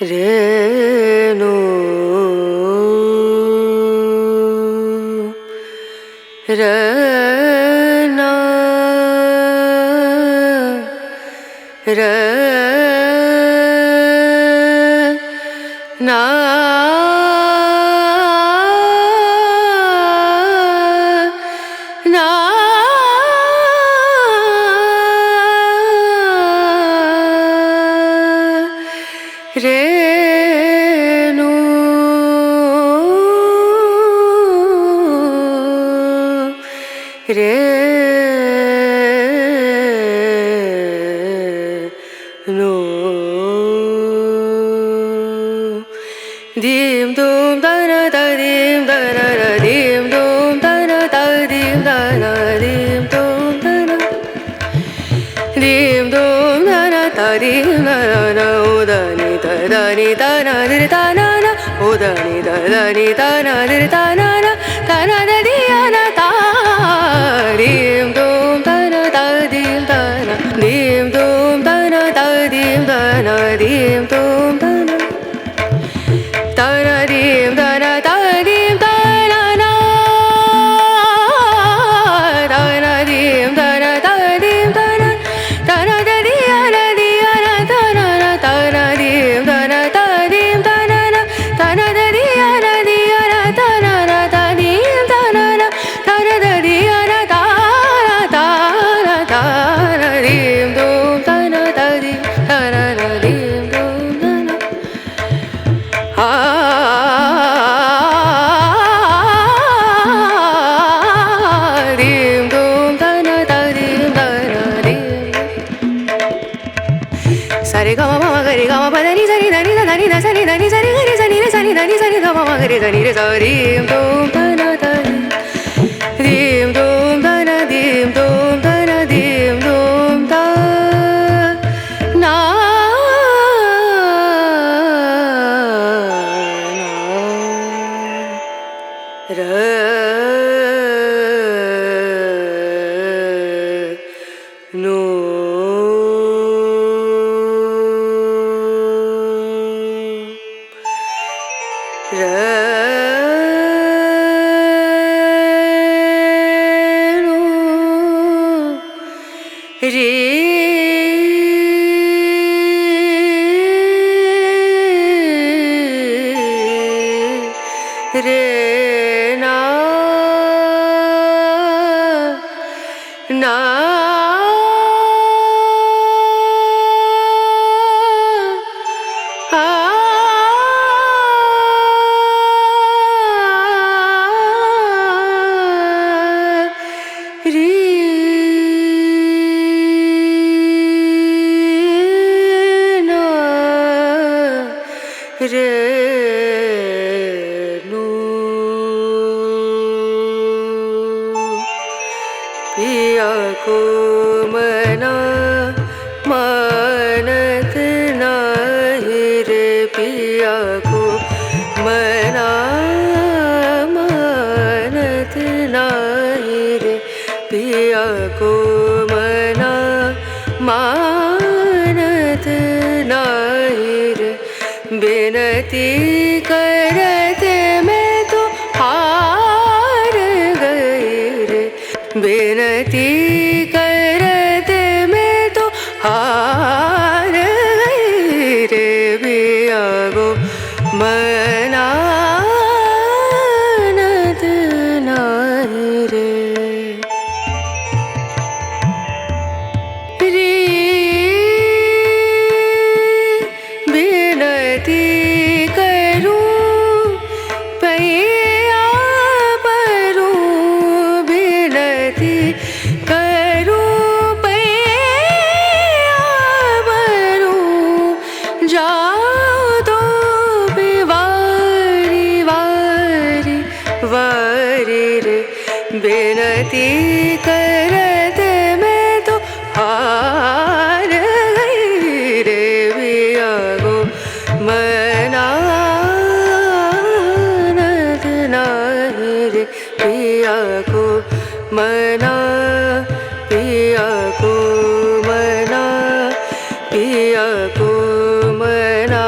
रेणु रना रना ना रेणु रेणु दीम दूम दना दीम दना दीम दूम दना दीम दना दीम दूम दना दीम दूम दना दीम दना उदनी दनी दना दिर दना उदनी दनी दना दिर दना दना दिया ता दीम दूम दना दीम दना दीम दूम दना दीम दना दीम दूम दना दीम दना दीम दना ना दना दीम दना दीम दना दना दिया दना दना दीम दना दीम दना दना दिया दना दीम दना दना दिया दना दीम दूम दना दीम दना दीम दूम दना दीम दूम दना दीम दना दीम सारे गा मा गरे गा मा पदा नि सनि दा नि दा नि दा सनि दा नि सनि गरे सनि रे सनि दा नि सनि गा मा गरे सनि रे सा दीम दूम दना दीम दूम दना दीम दूम दना दीम दूम दा ना रेणु रे रे ना ना रेणु पिया को मना मानत नाही रे पिया को मना मानत नाही रे पिया को मना मानत नाही रे बिनती करते मैं तो हार गई रे बिनती करते मैं तो हार गई रे पिया को मनानत नाही रे बिनती करूं पैया परूं बिनती करूं पैया परूं जाओ तो वारी वारी वारी रे बिनती करते मैं तो हार गई रे पिया को मनानत नाही रे पिया को मना पिया को मना पिया को मना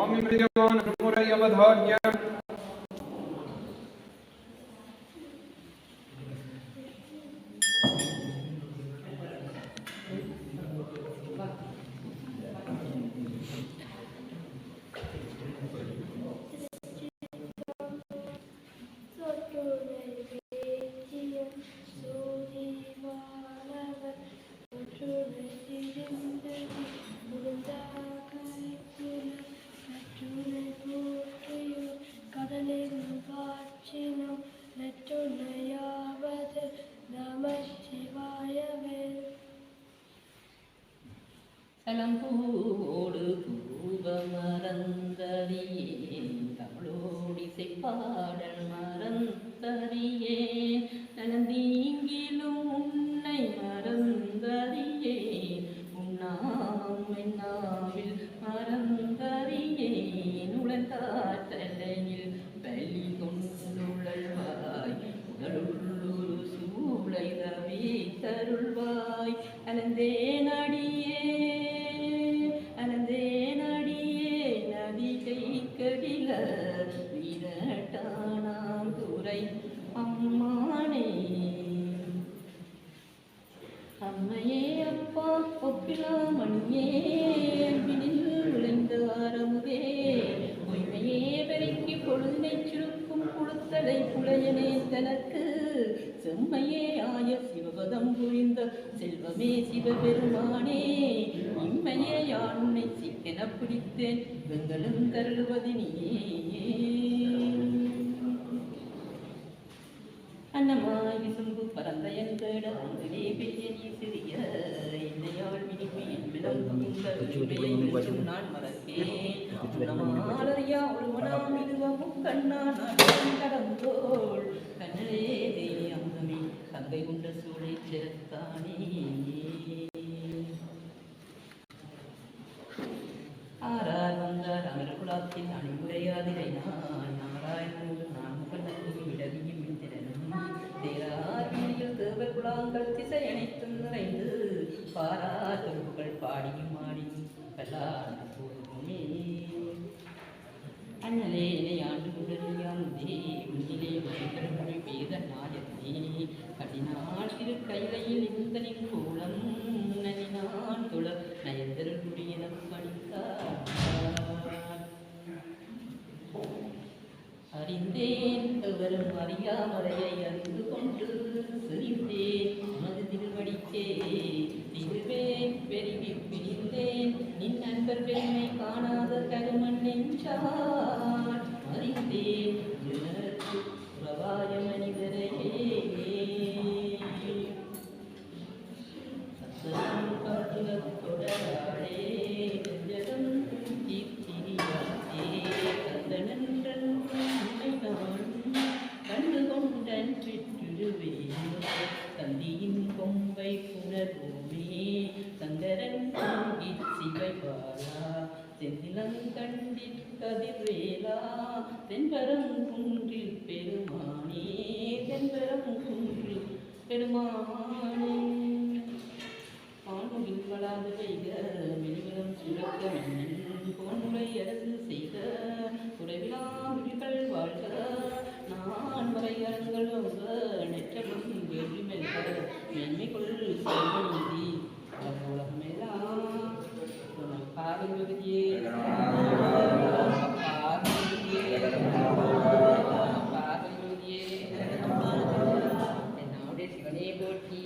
स्वामी विद्यमान प्रमुरय अवधार्य சலம்பூடு தூபமறந்தறியேன் தமிழோடிசை பாடல் மறந்தறியேன் நலந்தீங்கிலும் உன்னை மறந்தறியேன் உண்ணாவில் மறந்தறியேன் உளந்தாற்றலையில் பலி கொண்டுழல்வாய் உடலுள்ளொரு சூளை தவி தருள்வாய் அலந்தேன் அடியே வீரட்டானாம் துறை அம்மானே அம்மையே அப்பா ஒப்பிலாமணியே விளைந்த ஆரமுதே பொய்மையே பெருக்கி பொழுதினை சுருக்கும் புழுத்தலை புலையனே தனக்கு செம்மையே ஆய சிவபதம் புரிந்த செல்வமே சிவபெருமானே இம்மையே யான் உன்னை சிக்கென பிடித்தேன் வெங்களும் கருளுவது நீயே அன்னமாய் விசும்பு பரந்த என் தேட அங்குலே பெரிய நீ சிறிய இன்றையாள் மினிப்பு என் விளங்கும் நான் மறக்கேன் நம்மாலறியா ஒருவனாம் இதுவும் கண்ணா நான் கடந்தோள் கண்ணலே அங்கமே தங்கை உண்ட சூளை சிறத்தானே ஆரார் வந்தார் அமர் குலாத்தில் அணிமுறையாதிரை நான் நாராயணோடு நான் முகநூல் விடவியும் மின்திரனும் தேரார் வீதியில் தேவர் குலாங்கள் திசை அனைத்தும் நிறைந்து பாரார் தொகுப்புகள் பாடியும் ஆடியும் பல்லான போதுமே அண்ணலே ஆண்டு உடலியாந்தே உன்னிலே மனிதர்கள் வேத நாயத்தே கடினாள் திரு கைலையில் இந்தனின் கூலம் நனினான் துள நயந்தருடைய பணித்தார் அறிந்தேன் எவரும் அறியாமறையை அறிந்து கொண்டு சிரித்தேன் உனது திருவடிக்கே திருவேன் பெருகி பிரிந்தேன் நின் நண்பர் பெருமை காணாத கருமன் நெஞ்சான் அறிந்தேன் பிரவாய மனிதரையே தொடராளே ஜகம் தீர்த்திரியாதே கந்தனன்றன் கண்டு கொண்டன் பெற்றுருவேன் தந்தியின் கொம்பை புனர்வோமே சங்கரன் சிவை பாலா செந்திலங்கண்டிற் கதிர்வேலா தென்பரம் குன்றில் பெருமானே தென்பரம் குன்றில் பெருமானே ஆணுகில் வளாது பெய்க மெலிவரம் சுரக்க மன்னன் போன்முறை அரசு செய்க குறைவிலா விழிகள் வாழ்க நான் வரையரங்கள் நெற்றலும் வேள்வி மெல்க மென்மைக்குள் செல்வநீதி உலகமெல்லாம் பாகவதியே என்னுடைய சிவனே போற்றி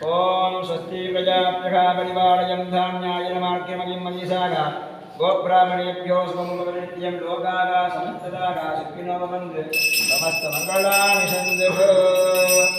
ओम स्वस्ति प्रजाभ्यः परिवारयं धान्याय मार्गमयं मनीषागा गोब्राह्मणेभ्यो स्वमुपनित्यं लोकाः समस्तदाः सुखिनो भवन्तु समस्तमङ्गलानि सन्तु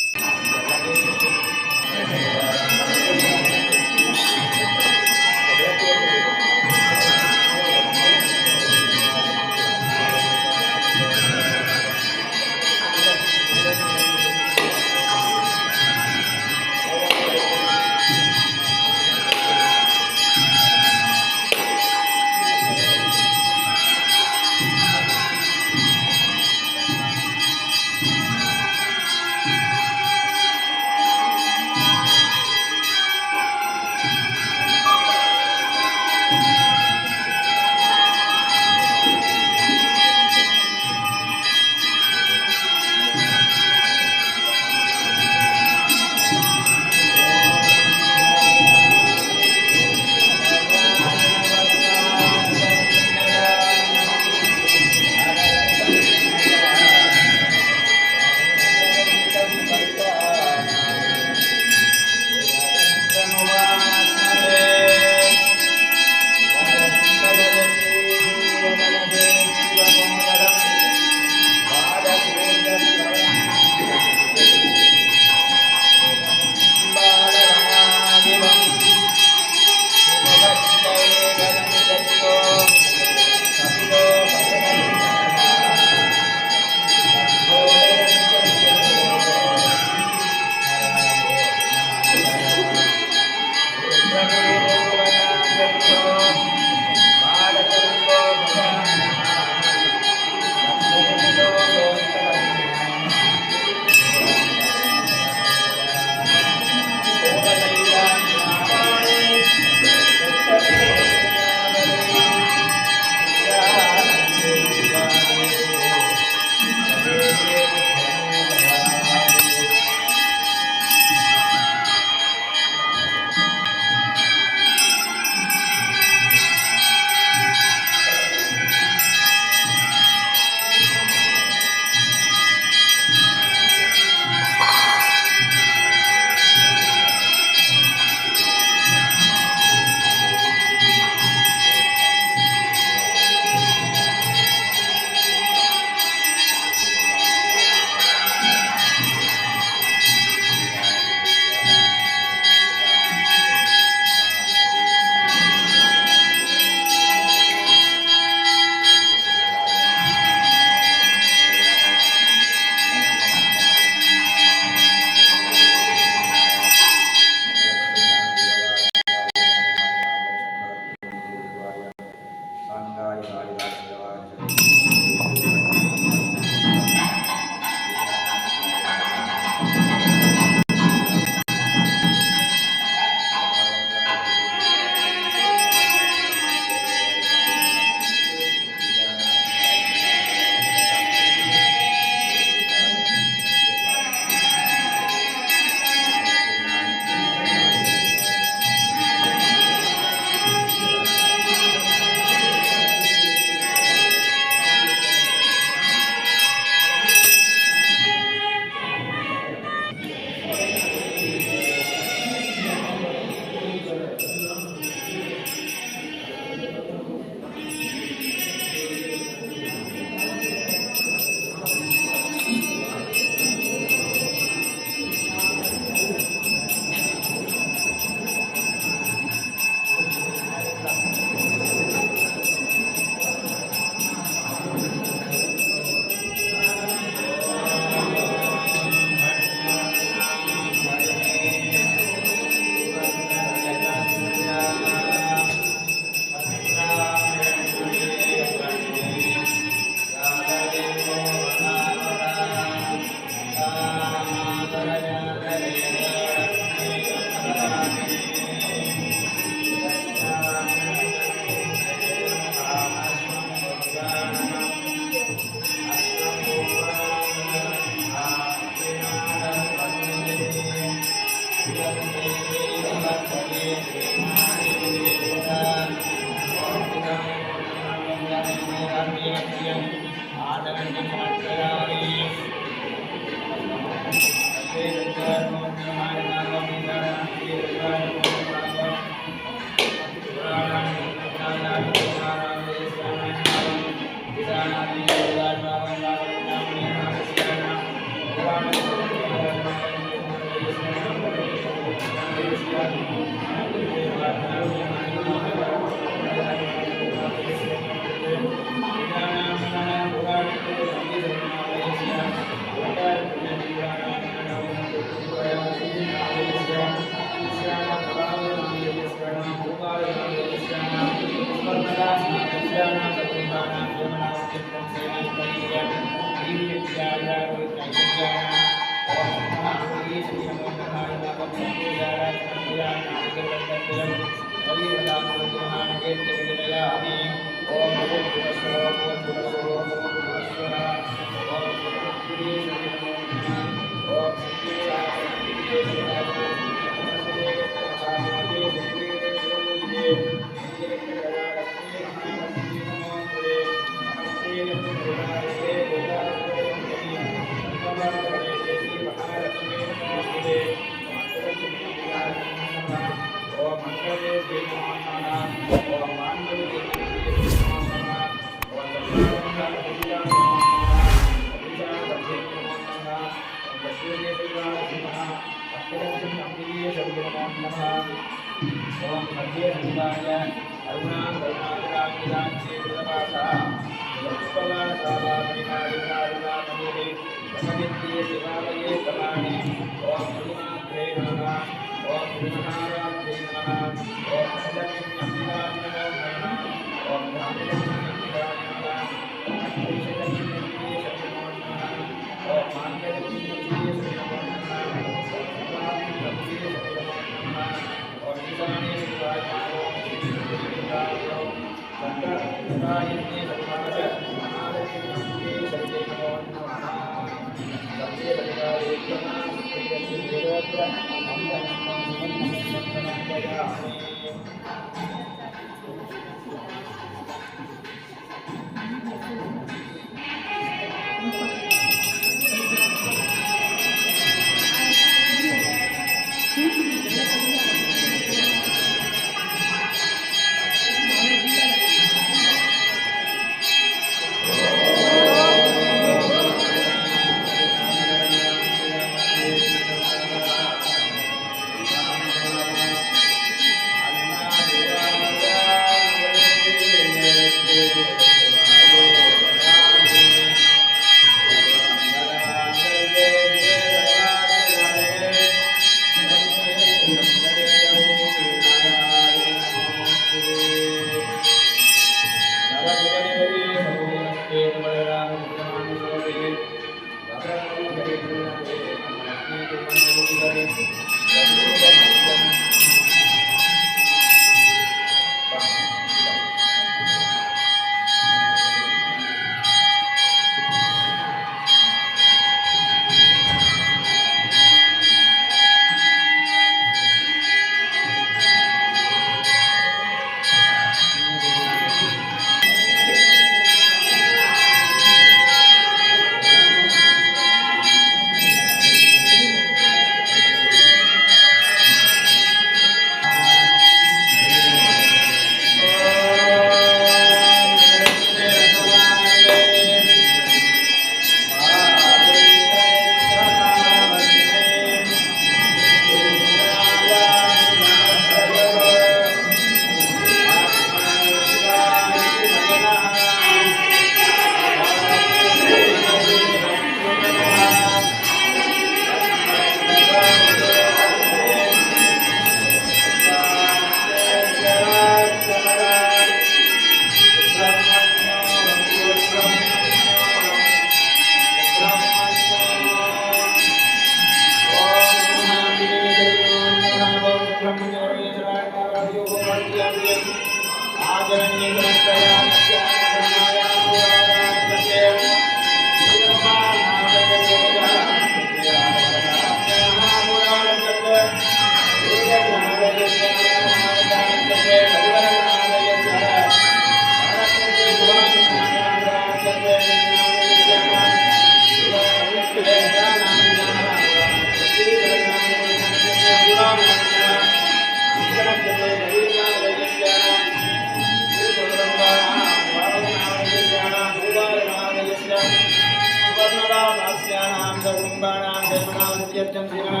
प्रत्यर्थं श्रीमना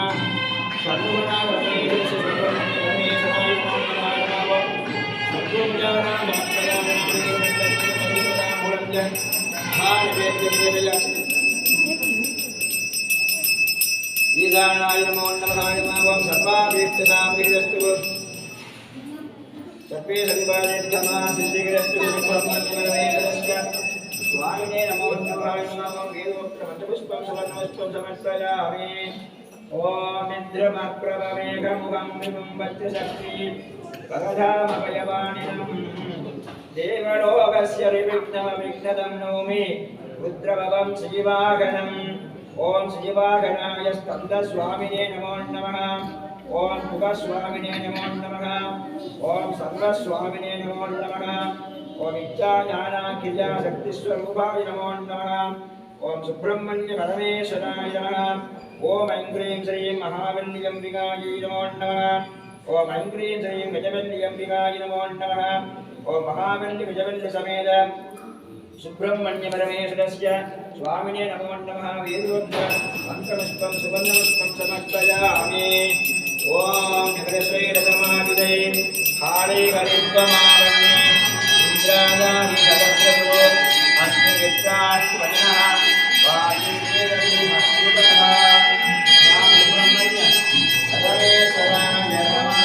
षण्मुखना रमेश सुब्रह्मण्य रमेशाय नमो सद्गुरुजाना ईशानाय नमो नमः सर्वाभीष्टदां गृहस्तु सर्वे सर्वादिष्टमा सिद्धिग्रस्तु सुब्रह्मण्यरमेशस्य स्वामिने नमो नमः वेदोक्तमन्तपुष्पं सुवर्णपुष्पं समर्पयामि ॐ इन्द्रमप्रभमेघमुखं विबुम्बत्यशक्ति परधामभयवाणिनं देवलोकस्य विघ्नमविघ्नदं नौमि रुद्रभवं श्रीवाहनम् ॐ श्रीवाहनाय स्कन्दस्वामिने नमो नमः ॐ मुखस्वामिने नमो नमः ॐ सर्वस्वामिने नमो नमः ॐ इच्छाज्ञानाखिलशक्तिस्वरूपाय नमो नमः ॐ सुब्रह्मण्य परमेश्वराय नमः ॐ ऐं ह्रीं श्रीं महावल्ल्यम्बिकायै नमो नमः ॐ ऐं ह्रीं श्रीं गजवल्ल्यम्बिकायै नमो नमः ॐ महावल्ली गजवल्ली समेत सुब्रह्मण्य परमेश्वरस्य स्वामिने नमो नमः वेदोक्त मन्त्रपुष्पं सुवर्णपुष्पं समर्पयामि ॐ नगरश्वैरसमादिदे हारे हरित्वमावन्ये इन्द्रादानि सहस्रसुरो अस्मिवित्राष्टवजनः वायुदेवैमस्तुतः सुब्रह्मण्य परमेश्वराय नमः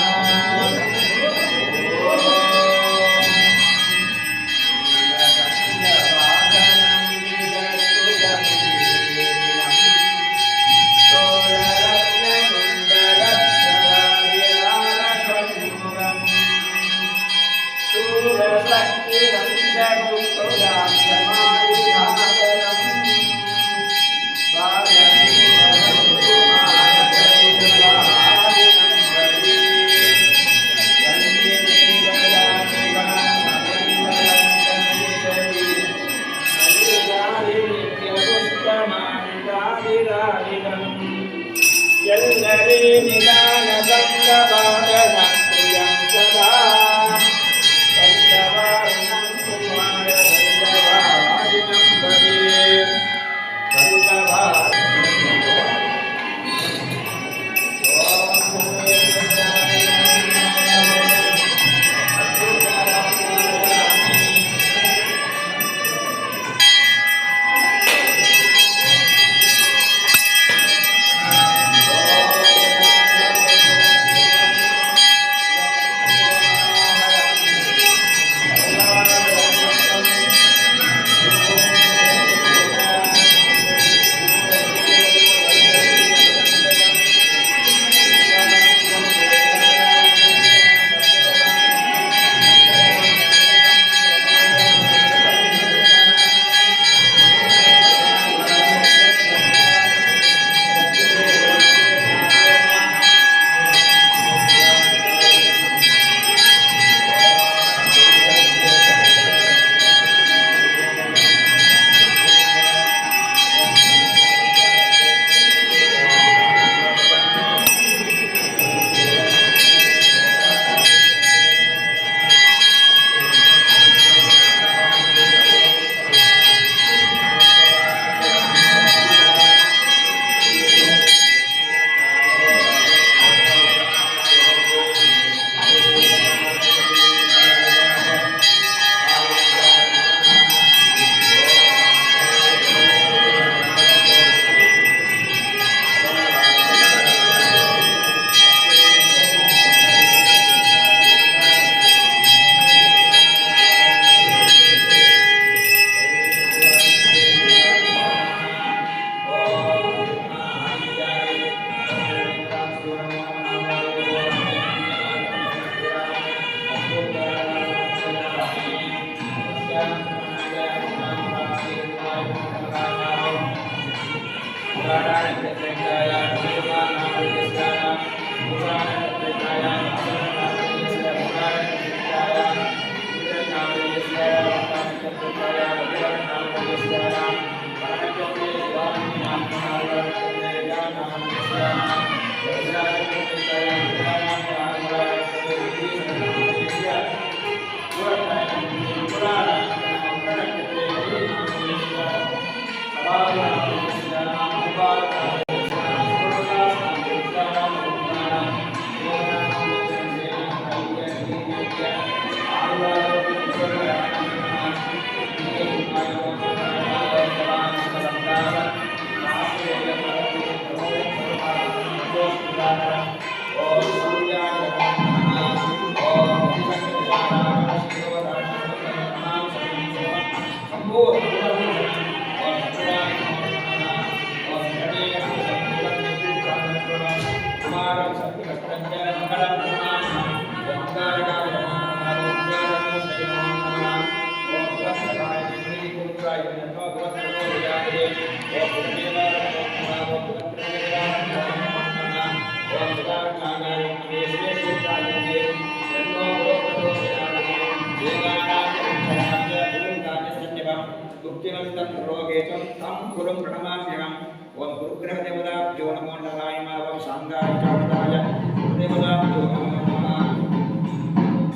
मुक्तिमन्तं रोगेशं तं गुरुं प्रणमाम्यहम् ओम गुरुग्रहदेवताभ्यो नमो नारायणाय ओम शान्ताय चारुताय गुरुदेवताभ्यो नमो नमः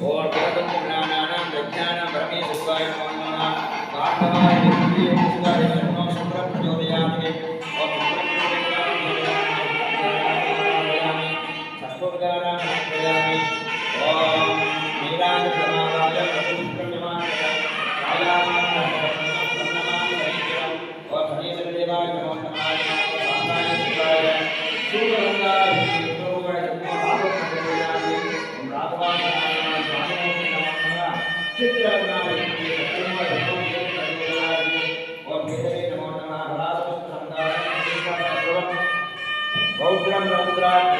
ओम भगवन्तं प्रज्ञानां परमेश्वराय नमो नमः भागवाय नित्यं नमो शुभ्रं प्रचोदयामि ओम सर्वोपचारां प्रयामि ओम नीलांजनाय प्रभुत्रमाय Baudrang Ramudra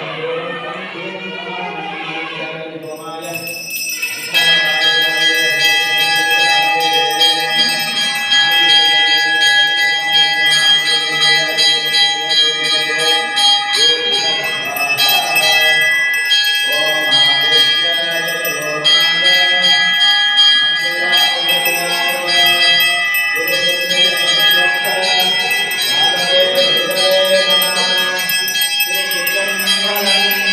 Thank you.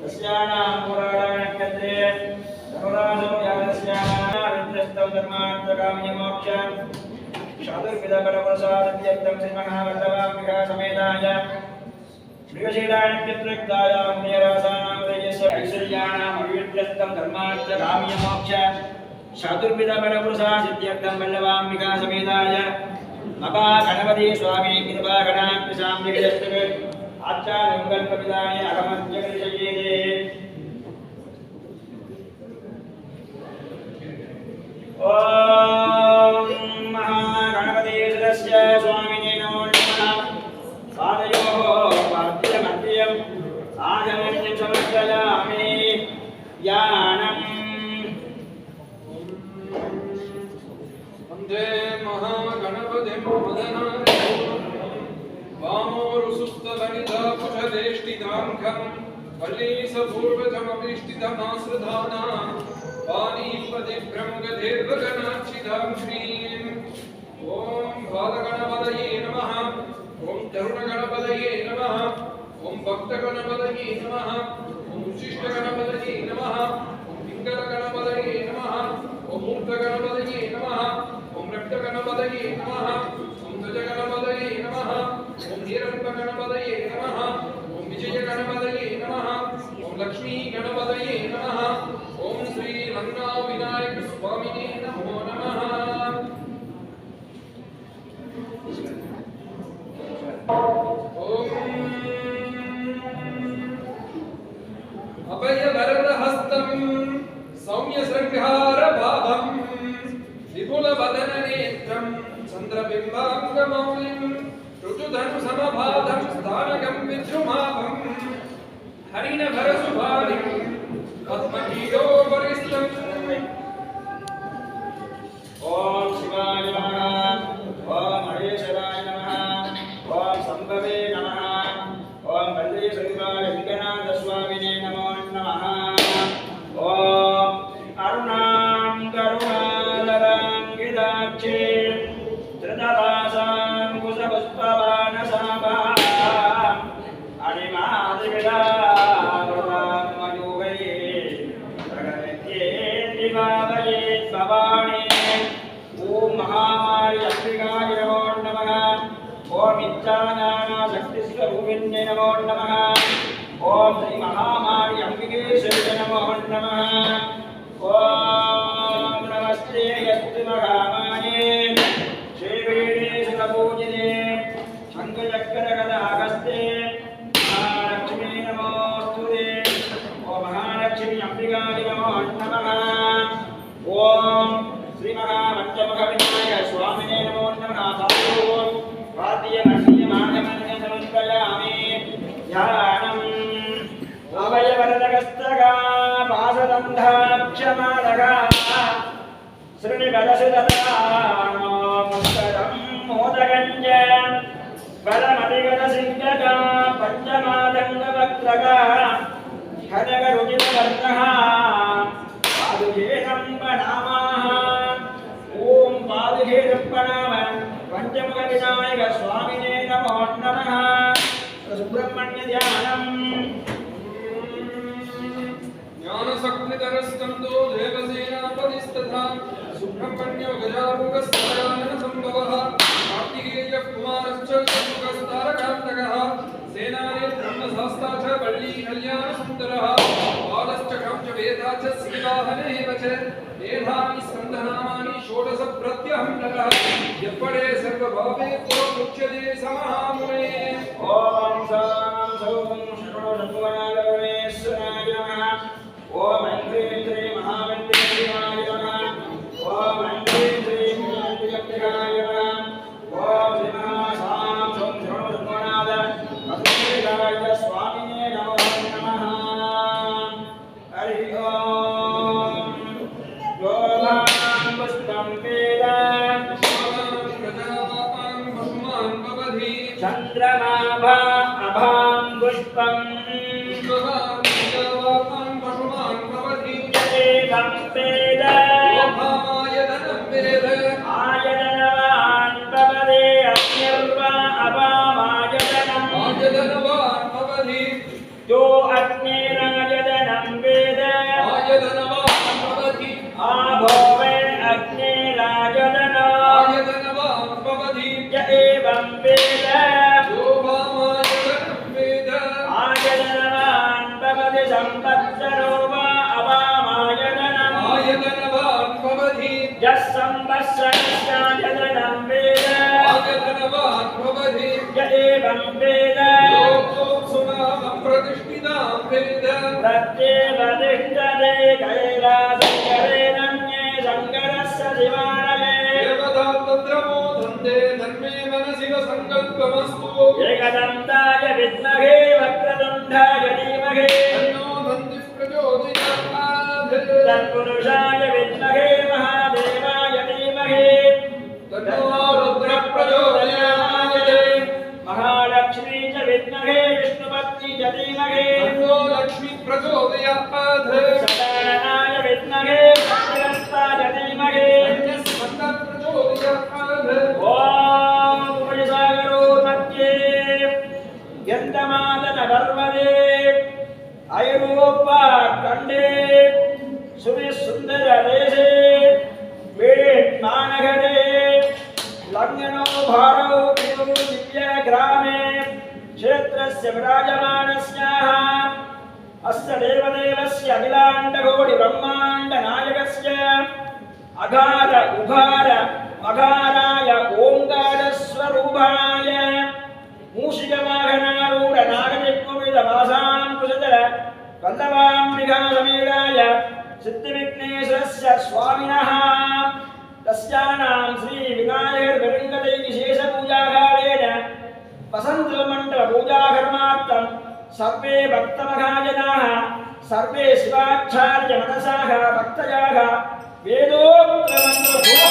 तस्यानां पुराणनक्षत्रे धनुरासो यादस्यानां धर्मान्तकाम्यमोक्ष शादुर्विदबलप्रसादत्यक्तं श्रीमहावल्लभाम्बिका समेताय श्रीशीलानक्षत्रक्ताय पुण्यरासानां उदयस्य ऐश्वर्याणाम् अभिवृद्ध्यस्तं धर्मान्तकाम्यमोक्ष शादुर्विदबलप्रसादत्यक्तं वल्लभाम्बिका समेताय मका गणपति स्वामी कृपागणाभ्यसां जगदस्तु आचार्यं कल्पविदाय अहमद्यकृषयेते ॐ महागणपते सदस्य स्वामिने नमो नमः पादयोः पाद्यमद्यम् आगमन्यं समर्पयामि यानम् वन्दे महागणपतिं मदनाय वामोरुसुस्तललिताकुशदेष्टिताङ्कं वल्लीसपूर्वजमभीष्टितमाश्रिधाना वाणीपतिप्रमुखदीर्घगणाच्छिदां श्रीं ॐ बालगणपतये नमः ॐ तरुणगणपतये नमः ॐ भक्तगणपतये नमः ॐ शिष्टगणपतये नमः ॐ पिङ्गलगणपतये नमः ॐ मूर्तगणपतये नमः ॐ रक्तगणपतये नमः ॐ ध्वजगणपतये नमः ॐ हीरण्यगणपतये नमः ॐ विजयगणपतये नमः ॐ लक्ष्मीगणपतये नमः ॐ श्री रङ्गविनायकस्वामिने नमो नमः अभयवरदहस्तं सौम्यसृङ्गारभावं विपुलवदननेत्रं चन्द्रबिम्बाङ्गमौलिं ऋतुधनुसमभाधं स्थानकं विद्रुमाभं हरिणभरसुभारिं पद्मकीरोपरिष्टम् ॐ शिवाय नमः ॐ महेश्वराय नमः ॐ शम्भवे नमः ॐ वल्लीश्वराय विघ्ननाथस्वामिने नमो नमः ॐ अरुणां करुणालराङ्गिदाक्षे धृतपाशाङ्कुशपुष्पबाणसाभाम् अणिमादिविलावृतामयूगये प्रगतिर्ये दिवावयेत् भवानी ॐ महामारि अम्बिकाय नमो नमः ॐ इच्छाज्ञानशक्तिस्वरूपिण्ये नमो नमः ॐ श्री महामारि अम्बिकेश्वरी नमो नमः ॐ नमस्ते यस्तु महामाये श्रीवीणे सुतपूजिते शङ्खचक्रगदाहस्ते महालक्ष्मी नमोऽस्तुते ॐ महालक्ष्मी अम्बिकाय नमो नमः ॐ श्रीमहापञ्चमुखविनायक स्वामिने नमो नमः वाद्यमण्डलमागमनसमर्पयामि ध्यानम् अभयवरदगस्तगा पाशदन्धाक्षमालगा श्रीनिकलशुतदानोमुत्तरं मोदगञ्ज बलमधिगणसिंहगा पञ्चमादङ्गवक्त्रगा खनगरुचितवर्णः पादुके नम्बनामाः ॐ पादुके नम्बनाम पञ्चमुखविनायक स्वामिने नमो नमः सुब्रह्मण्य ध्यानम् ज्ञानशक्तिधरस्कन्दो देवसेनापतिस्तथा सुब्रह्मण्यो गजामुखस्तारायणसम्भवः कार्तिकेयः कुमारश्च षण्मुखस्तारकान्तकः सेनानी ब्रह्मशास्ता च वल्ली कल्याणसुन्दरः बालश्च च वेदा च श्रीवाहनेव च वेदानि स्कन्धनामानि षोडश प्रत्यहं नरः यत्पडे सर्वभावे पुरोमुच्यते समहामुने ॐ सां सौं शरणोन्वनागणेश्वराय नमः ॐ ऐं श्री महावल्लीदेवाय नमः ॐ ऐं श्री मूर्तियज्ञाय नमः ॐ श्री महासां सौं शरणोन्वनाद अद्वैताय स्वामिने नमो नमः हरि ॐ योगां पुष्पं वेद चन्द्रमाभा अभां पुष्पं वेदं वेद आयतनवान् भवते अग्निर्वा अपामायतनम् यस्संवत्सरस्याजननं वेद आगतनवान् भवति य एवं वेद लोकोत्सुनामं प्रतिष्ठितां वेद प्रत्येवतिष्ठते कैलासङ्करेणन्ये शङ्करस्य शिवानये देवता तत्र मोदन्ते तन्मे मनसि सङ्कल्पमस्तु एकदन्ताय विद्महे वक्रतुण्डाय धीमहि तन्नो दन्तिः प्रचोदयात् तत्पुरुषाय विद्महे महादेवाय धीमहि तन्नो रुद्रः प्रचोदयात् महालक्ष्मी च विद्महे विष्णुपत्नी च धीमहि तन्नो लक्ष्मी प्रचोदयात् सदाननाय विद्महे शक्तिरस्ताय धीमहि स्कन्दः प्रचोदयात् ॐ उपसागरोर्मध्ये यन्तमादन पर्वते ऐरोप्याखण्डे सुविसुन्दरदेशे वेट्मानगरे लग्नो भारौ दिव्यग्रामे क्षेत्रस्य विराजमानस्याः अस्य देवदेवस्य अखिलाण्डकोटिब्रह्माण्डनायकस्य अगार उगार मगाराय ओङ्कारस्वरूपाय मूषिकवाहनारूढ नागरिक्वविदवासां कुशधर वल्लभाम्बिकासमेताय सिद्धिविघ्नेश्वरस्य स्वामिनः तस्यानां श्रीविनायकर्विरङ्गदै विशेषपूजाकारेण वसन्तमण्डलपूजाकर्मार्थं सर्वे भक्तमहाजनाः सर्वे शिवाचार्य मनसाः भक्तयाः वेदोक्तमन्त्रभूः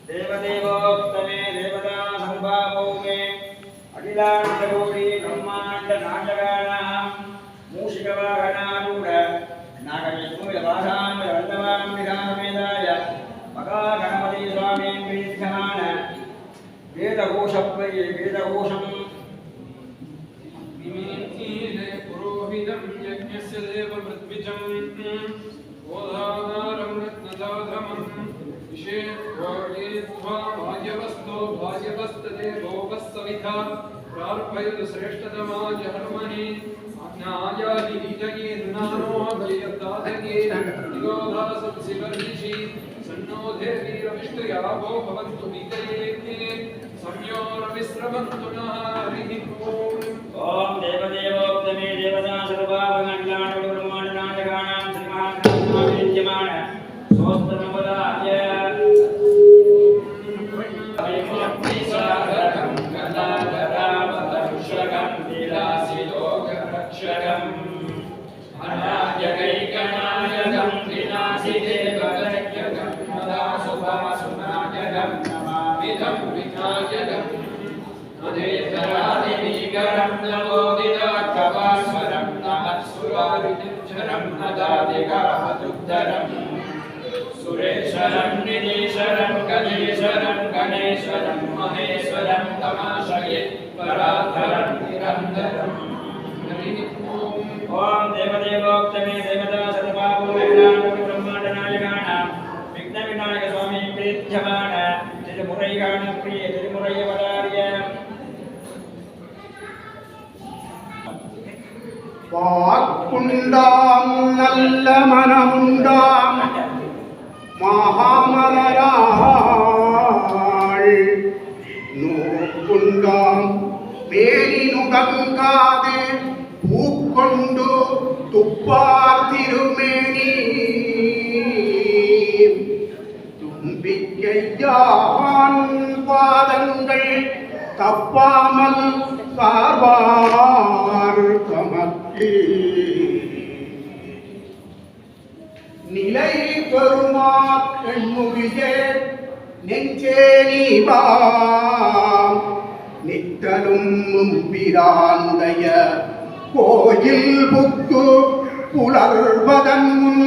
देवदेवोक्तमे देवता संभावो मे अखिलाण्डकोटि ब्रह्माण्ड नाटकानां मूषिकवाहनारूढ नागविष्णुयवाधां वल्लभां विधानमेदाय मगागणपति स्वामी प्रीत्यमान वेदघोषं विमेतीने पुरोहितं यज्ञस्य देववृद्विजं गोधाधारं रत्नदाधमं विशेषोर्येत्वा भाग्यवस्तदेवो वत्सविता प्रार्पयतु श्रेष्ठतमाय हनुमने आज्ञायादिविजये नानो भयदाधये दिगोधासत्सिवर्षि सन्नो देवीरविष्टयावो भवन्तु विजये संयोरविस्रवन्तु नः हरिः ओम देवदेवोक्तमे देवता सर्वाभगणाण्ड ब्रह्माण्डनाटकानां श्रीमहाविद्यमान सोस्तमपदाय विसागरं कलाधरावतरुषकं विलासिलोकरक्षकम् अनायकैकनायकं विनाशिदेवदैक्यकं मदासुभासुनायकं नमामिदं विनायकम् अनेतरादिनीकरं नवोदिताक्षवास्वरं नमत्सुरारिनिर्झरं नदादिगावदुद्धरम् सुरेश्वरं निधीश्वरं गणेश्वरं महेश्वरं तमाशये परात्परं निरन्तरम् ओम देवदेवोक्तमे देवता सर्वाभो ब्रह्माण्डनायकानां विघ्नविनायक स्वामी प्रीत्यमान திருமுறைகான பிரிய திருமுறையவதாரிய வாக்குண்டாம் நல்ல மனமுண்டாம் மகாமலராள் நோக்குண்டாம் மேலினுடங்காது பூக்கொண்டு துப்பார் திருமேனி தும்பிக்கையான் பாதங்கள் தப்பாமல் சார்பார் தமக்கு நிலை பெருமா கண்முகியே நெஞ்சே நீவா நித்தலும் பிரானுடைய கோயில் புக்கு புலர்வதன் முன்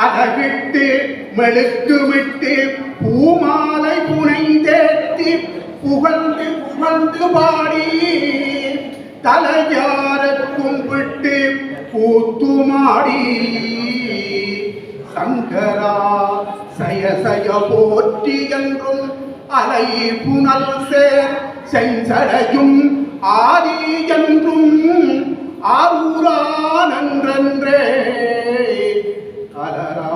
அழகிட்டு மெழுக்கு விட்டு பூமாலை புனைந்தேத்தி புகழ்ந்து புகழ்ந்து பாடி தலையார கும்பிட்டு கூத்துமாடி சங்கரா சய போற்றி என்றும் அலை புனல் சேர் செஞ்சடையும் ஆதி என்றும் ஆரூரா நன்றே கலரா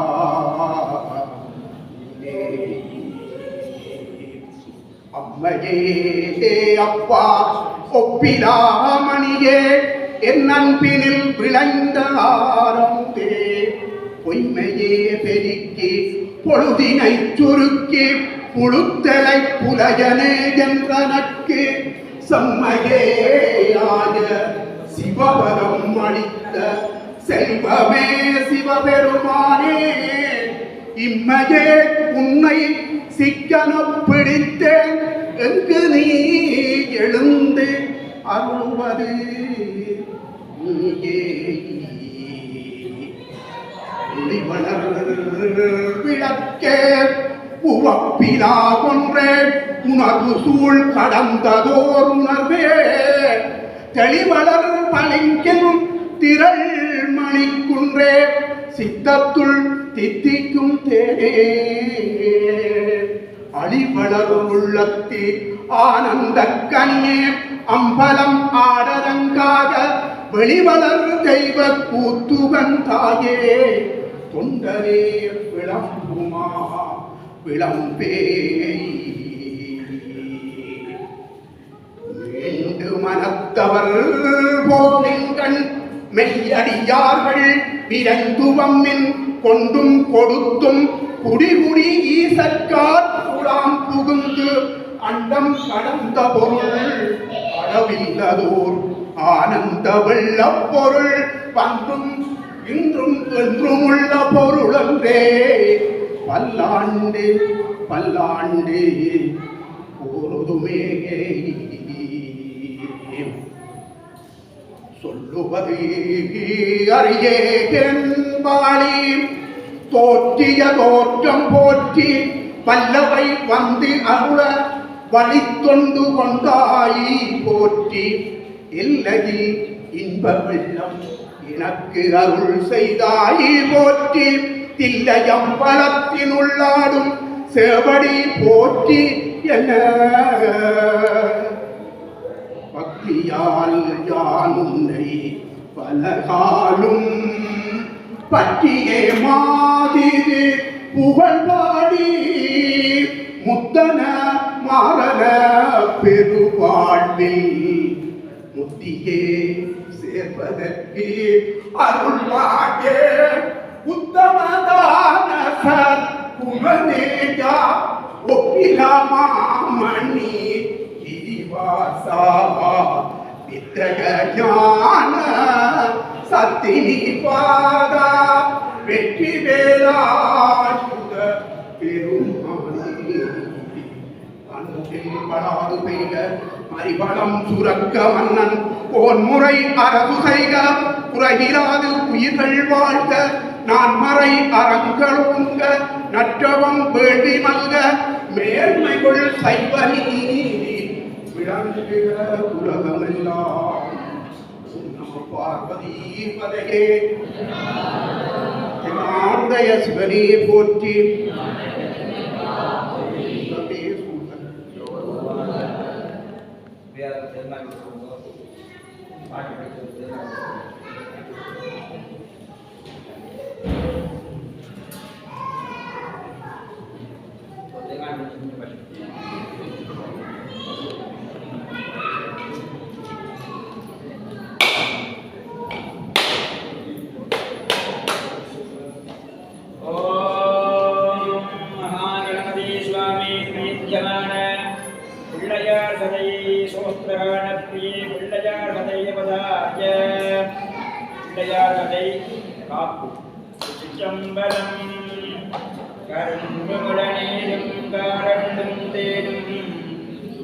அம்மையே அப்பா ஒப்பிலாமணியே என் அன்பினில் விளைந்த ஆரம்பே பொய்மையே பெருக்கி பொழுதினை சுருக்கி புழுத்தலை புலையனே என்றனக்கு செம்மையேயாய சிவபதம் அளித்த செல்வமே சிவபெருமானே இம்மையே உன்னை சிக்கன பிடித்தேன் எங்கு நீ எழுந்து அருள்வது நீயே விளக்கே உவப்பிலா கொன்றே உணர்வு சூழ் கடந்ததோர் உணர்வே தெளிவளர் பளிங்கின் திரள் மணிக்குன்றே சித்தத்துள் தித்திக்கும் தேனே அழிவளர் உள்ளத்தி ஆனந்த கனியே அம்பலம் ஆடரங்காக வெளிவளர் தெய்வ கூத்துவன் தாயே தொண்டரே விளம்புமா விளம்பே வேண்டு மனத்தவர் போவிங்கண் மெய்யடியார்கள் விரந்துவம்மின் கொண்டும் கொடுத்தும் குடிகுடி ஈசற்கார் குலாம் புகுந்து அண்டம் கடந்த பொருள் அளவில்லதோர் ஆனந்த வெள்ள பொருள் பன்றும் இன்றும் என்றும் உள்ள பொருளன்றே வல்ல ஆண்டு பல்லாண்டு போதுமே சொல்லுவது அறியேன் பாளி தோற்றிய தோற்றம் போற்றி வல்லவை வந்து அருள வழித்தொண்டு கொண்டாயி போற்றி எல்லையில் இன்ப வெள்ளம் எனக்கு அருள் செய்தாயி போற்றி தில்லையம் பலத்தினுள்ளாடும் சேவடி போற்றி என பக்தியால் யான் உன்னை பலகாலும் பற்றியே மாதிரு புகழ்பாடி முத்தன மாறன பெருவாழ்வில் முத்தியே சேர்ப்பதற்கு அருள் பாடே உத்தமதான சத் குமரேஜா ஒப்பிலாமாமணி கிரிவாசா வித்தக ஞான சத்தினி பாதா வெற்றி வேலாயுத பெருமானே அன்பில் படாது பெய்க மறிபடம் சுரக்க மன்னன் போன்முறை அரசு செய்க குறையிலாது உயிர்கள் வாழ்க நான் மறை அறங்களோங்க நற்றவம் வேள்வி மல்க மேன்மைகள் சைவ நீதி விளங்குகிற உலகமெல்லாம் நம பார்வதி பதையே என்னுடைய சிவனே போற்றி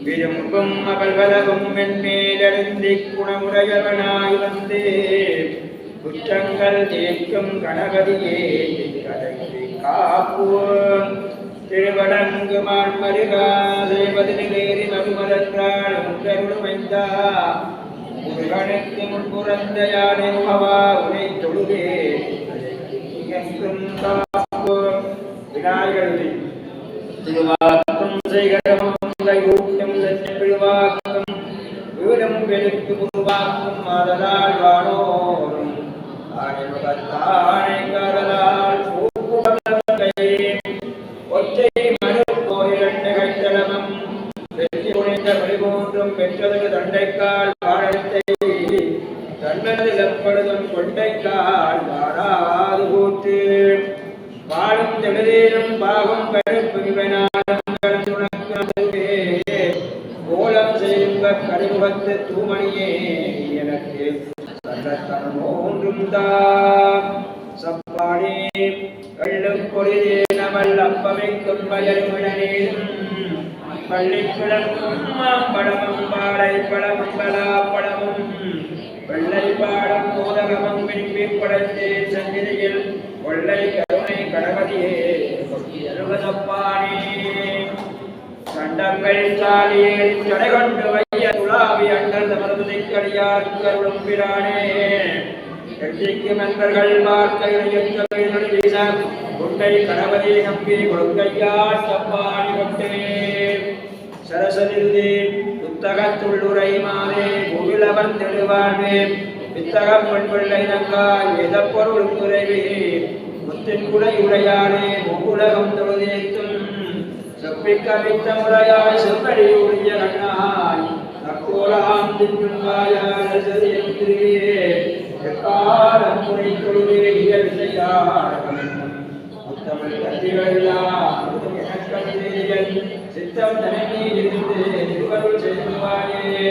விரும்பும் அகல்வலகும் மென்மேலருந்தி குணமுடையவனாய் வந்து குற்றங்கள் தீர்க்கும் கணபதியே கடைக்கு காப்புவோம் திருவடங்கு மான்மருகா தேவதிலேறி மறுமலற்றாள் உங்கருமைந்தா முருகனுக்கு முன்புறந்த யானை முகவா உனை தொழுதே என்றும் காப்புவோம் விநாயகருதி திருவாக்கும் செய்கிறோம் ஊட்டம் செல்வாக்கும் வீடும் வெளுக்கு உருவாக்கும் மாதலால் வானோரும் ஆணைமுகத்தானை காதலால் ஒற்றை மறு கோயிலண்ட கைத்தலமும் வெற்றி குறைந்த வழிபோன்றும் பெற்றதற்கு தண்டைக்கால் வாழத்தை தன்னதிலப்படுதும் கொண்டைக்கால் வாழாது போற்று வாழும் தெளிதேனும் பாவம் கருப்பு இவனாலும் கோலம் செய்யுங்க கரிமுகத்து தூமணியே எனக்கு ஒன்றும் தான் சப்பாடே வெள்ளும் பொழுதே நவல் அப்பமைக்கும் பயனுடனேனும் பள்ளி கிழக்கும் படமும் பாடை படமும் பலாப்படமும் வெள்ளை பாடம் மோதகமும் விரும்பி படத்தே சந்நிதியில் கொள்ளை கருணை கணபதியே எழுவதப்பானே கண்டங்கள் சாலியே தடை கொண்டு வைய துளாவி அண்டர் தமது கடியார் கருளும் பிரானே கட்சிக்கு மன்னர்கள் வார்த்தைகள் குட்டை கணபதி நம்பி கொடுக்கையார் தப்பானி கொட்டே சரசதிருதே புத்தகத்துள்ளுரை மாதே குவிலவன் தெளிவாழ்வே வித்தகம் பெண்பிள்ளை நங்காய் வேதப்பொருள் குறைவே முத்தின் குடை உடையானே முகுலகம் தொழுதேத்தும் செப்பிக்கவித்த முறையாய் செவ்வடி உடைய கண்ணாய் நக்கோலாம் தின்னுவாயாய் செறியே எக்காலம் முறை தொழுதே இயல் செய்யார் முத்தமிழ் கத்திகளெல்லாம் சித்தம் தனக்கே இருந்து திருவருள் செய்வாயே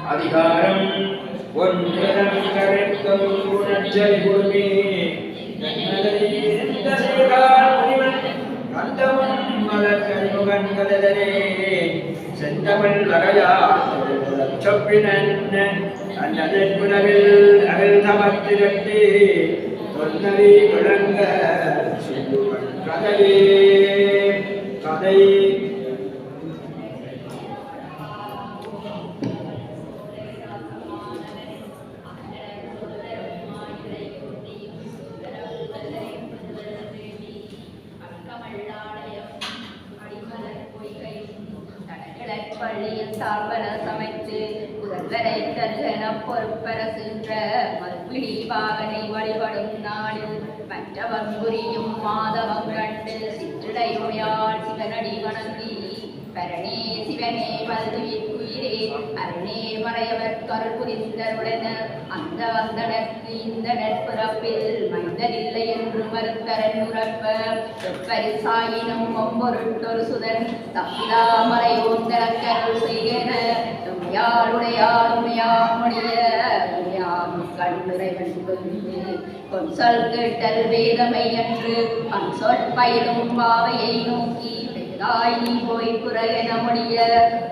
அதிகாரம் ஒன்றிடம் கரைக்கும் குணச்சரி குருமே கந்தமும் செந்தமிழ் வரையார் சொப்பினன் அன்னதன் புனவில் அகல் சமத்திரட்டி தொன்னறி விளங்க கதையே கதை பள்ளியில் சார்பன சமைத்து முதல்வரை தருகன பொறுப்பர சென்ற மறுபிடி வாகனை வழிபடும் நாளில் மற்றவன் புரியும் மாதவம் கண்டு சிற்றிடையுடையாள் சிவனடி வணங்கி பரணே சிவனே வல்லுயிர்க்குயிரே அரணே மறையவர் கருள் புரிந்தருடன அந்த வந்தனற்கு இந்த நட்புறப்பில் மைந்தனில்லை என்று மறுத்தரன் உறப்ப எப்பரிசாயினும் ஒவ்வொருட்டொரு சுதன் தப்பிலாமலை ஓந்தரக்கருள் செய்கன கொன்சொல் கேட்டல் வேதமை என்று அன்சொல் பயிலும் பாவையை நோக்கி நீ போய் புறகென முடிய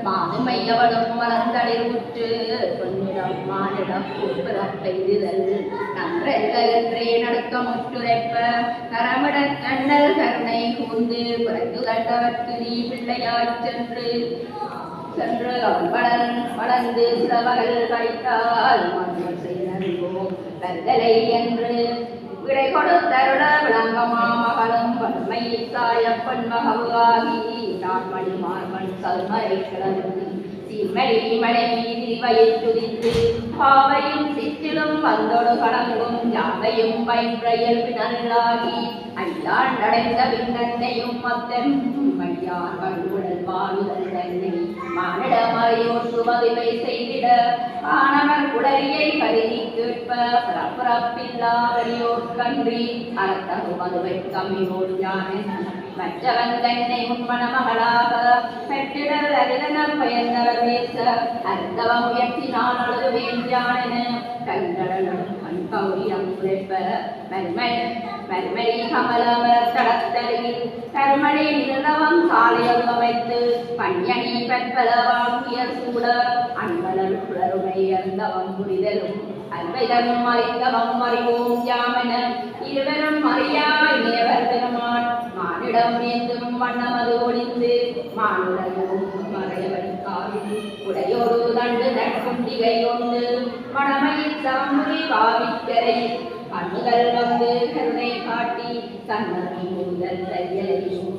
மாதுமை அவளும் மலர்ந்தளிர் உற்று பொன்னிடம் மானிடம் பெய்திதல் நன்றல்ல என்றே நடக்கமுற்றுரைப்ப கரமிட கண்ணல் கருணை கூர்ந்து புறந்து கண்டவர்க்கு நீ பிள்ளையாய் சென்று அவன் வளர்ந்து சிலவகள் கழித்தால் மன்னர் செய்தோம் கருதலை என்று விடை கொடுத்தருட விளங்கமா மகளும் வன்மை சாய பன்மகவாகி நான் மணி மார்பன் சல்மரை கிளந்து சீர்மடி மலை மீதி வயிற்றுதித்து பாவையும் சிற்றிலும் வந்தொடு கடங்கும் யாவையும் பயின்ற இயல்பினர்களாகி அல்லான் அடைந்த விண்ணன்னையும் மத்தன் மணியார் கண்குடல் வாழுதல் தன்னை மானிடமறையோற்று மதுவை செய்திட ஆனவர் குடலியை கருதி கேட்ப பிறப்பில்லாதடியோர் கன்றி அறத்தகு மதுவை கம்மியோடு யானை மற்றவன் தன்னை முன்மண மகளாக பெற்றிடல் அரிதன பயந்தவர் பேச அர்த்தவ முயற்சினால் அழுதுவேன் யானென கண்கடலும் கண்கௌரியம் உழைப்ப மர்மரி கமலவர் தடத்தலையில் கருமழை நிலவம் சாலையல் அமைத்து பஞ்சனி பற்பல வாங்கியர் சூட அன்பலர் புலருமை அந்தவம் புரிதலும் அல்வைதரும் அறிந்தவம் அறிவோம் யாமென இருவரும் அறியாய் நேவர் பெருமான் மானிடம் ஏந்தும் வண்ணமது ஒளிந்து மானுடனும் மறையவன் காவில் உடையோடு தண்டு நட்புண்டிகை கொண்டு மணமையில் சாமுறி பாவிக்கரை கண்ணுகள் வந்து கருணை காட்டி கண்ணி முதல் தையலையும்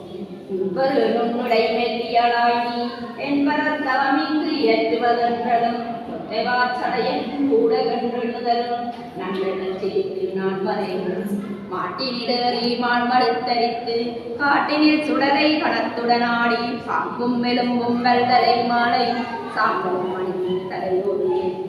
உன்பரு நுண்ணுடை மெல்லியலாகி என்பவர் தவமின்றி ஏற்றுவதென்றலும் ஒற்றைவாச்சடையன் கூட கன்றெழுதலும் நன்றெழும் செய்து நான் வரையும் மாட்டினிடறி மான்மடுத்தரித்து காட்டினில் சுடலை கணத்துடன் ஆடி சாங்கும் மெலும்பும் வெல்தலை மாலையும் சாம்பலும் மணி தலையோடு ஏற்றி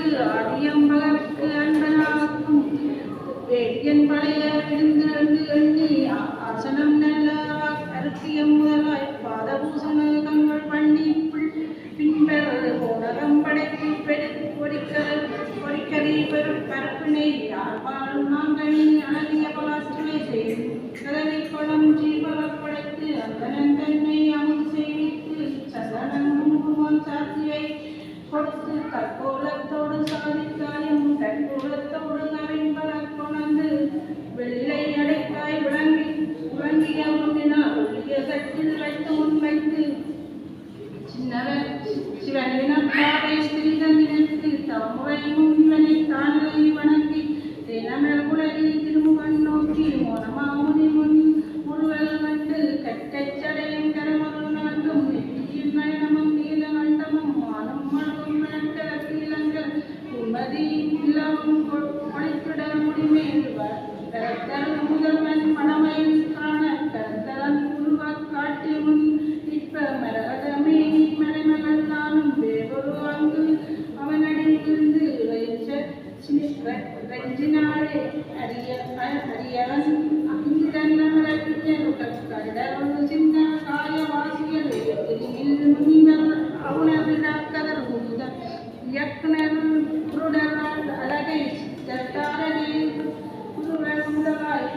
வந்து அதியம்பகற்கு அன்பனாக்கும் வேட்டியன் பழைய விழுந்து எண்ணி ஆசனம் நல்ல கருத்தியம் முதலாய் பாதபூசணகங்கள் பண்ணி பின்பர் போனகம் படைத்து பொறிக்கறி பரப்பினை யாழ்பாலும் நாங்கனி அழகிய பலாற்றுவை செய்து கதவை குளம் ஜீவகப் படைத்து அந்தனன் தன்னை அமுது செய்வித்து சந்தனம் குங்குமம் சாத்தியை கொடுத்து கற்போலத்தோடு சாதித்தாயும் கற்போலத்தோடு அறின்பல கொணர்ந்து வெள்ளை அடைக்காய் விளங்கிய முன்னினால் ஒளிய கட்டில் வைத்து முன்வைத்து சின்னவர் சிவனினப்பாவை ஸ்திரீதன் நினைத்து தம்முறை முன்வனை தானலை வணங்கி தினமர் குளறி திருமுகன் நோக்கி மோனமாமுனி முருவல் கண்டு கட்டச்சடையும் கரமருள் நான்கும் நெற்றியும் நயனமும் நீல கண்டமும் மானும் மழுவும் நட்டர கீழங்கள் உமதி இளவும் ஒளித்திட முடிமேல் கரத்தல் முதல்வன் மணமையில் காண கரத்தலன் உருவாக் காட்டி முன் நிற்ப மரகதமே மறைமலர் நானும் வேறொரு அங்கு அவனடியிலிருந்து ரஞ்சினாளே அரியவன் அங்கிதன் கடலொரு சின்ன காய வாசியல் முனிவர் அவுணவிழாக்கதர் முனிதர் இயக்குனர் குருடரால் அழகை சித்தாரனே குருவர் முதலாய்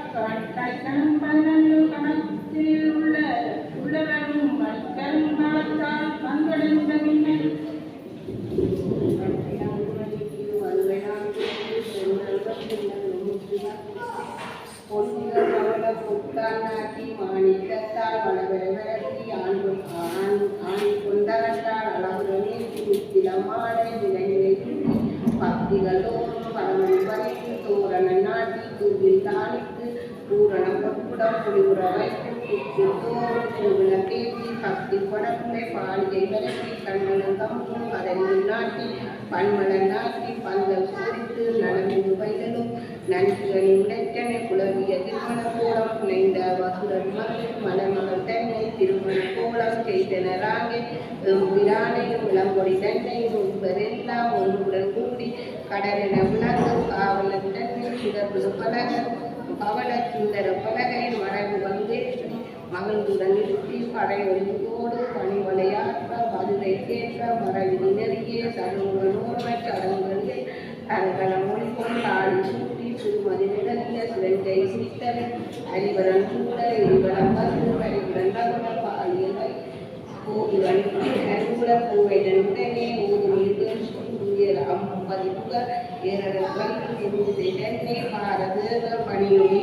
கணம் 12 கணத்தில் உள்ளவரும் மணிக்கரும் காலத்தால் பங்களிந்த பொன்னிகள் அவள பொத்தால் நாட்டி மாணிக்கத்தால் வளவரவரத்தி ஆணி கொண்டவற்றால் அளவுடனே திருத்திலமாலை விலைநிலை பக்திகளோடும் பரமன் வரைக்கு தோரண நாட்டி தூவில் தாளித்து பூரண பொற்புடம் புலிபுற வைத்து தோறும் கோவில பேசி பக்தி படங்களை பாலிகை வரைக்கு கண்ணனம் கம்பும் அதனில் நாட்டி பன்மலர் நாட்டி பந்தல் சோதித்து நலமிகு வைதலும் நன்றிகளை உடைத்தனை குளவிய திருமண கோலம் புனைந்த வசுரன் மணமகள் தன்னை திருமண கோலம் செய்தனராங்கே எம்பிரானையும் இளங்கொடி தன்னை ஒன்பதெல்லாம் ஒன்றுடன் கூடி கடலென விளங்கு காவலன் தன்னை சுடர்புது பலக பவள சுந்தர பலகை மறைவு வந்தேற்றி மகிழ்ந்துடன் நிறுத்தி படையொழுங்கோடு பணிவளையாற்ற மதுரை கேட்க மறைவு நெருங்கிய சருவனோர்மற்ற அரங்களில் தங்கள மொழி கொண்டு ஆடி சூட்டி திருமதி நிழலிய சிறந்தை சித்தனை அறிவரன் கூட இருவரம் வந்து அறிவுடன் நகுல பாலியலை கோவிலன் அருகுல பூவைடன் உடனே ஊதுமொழிகள் அம்பதிப்புக ஏரர்கள் எண்ணே பாரத பணியொழி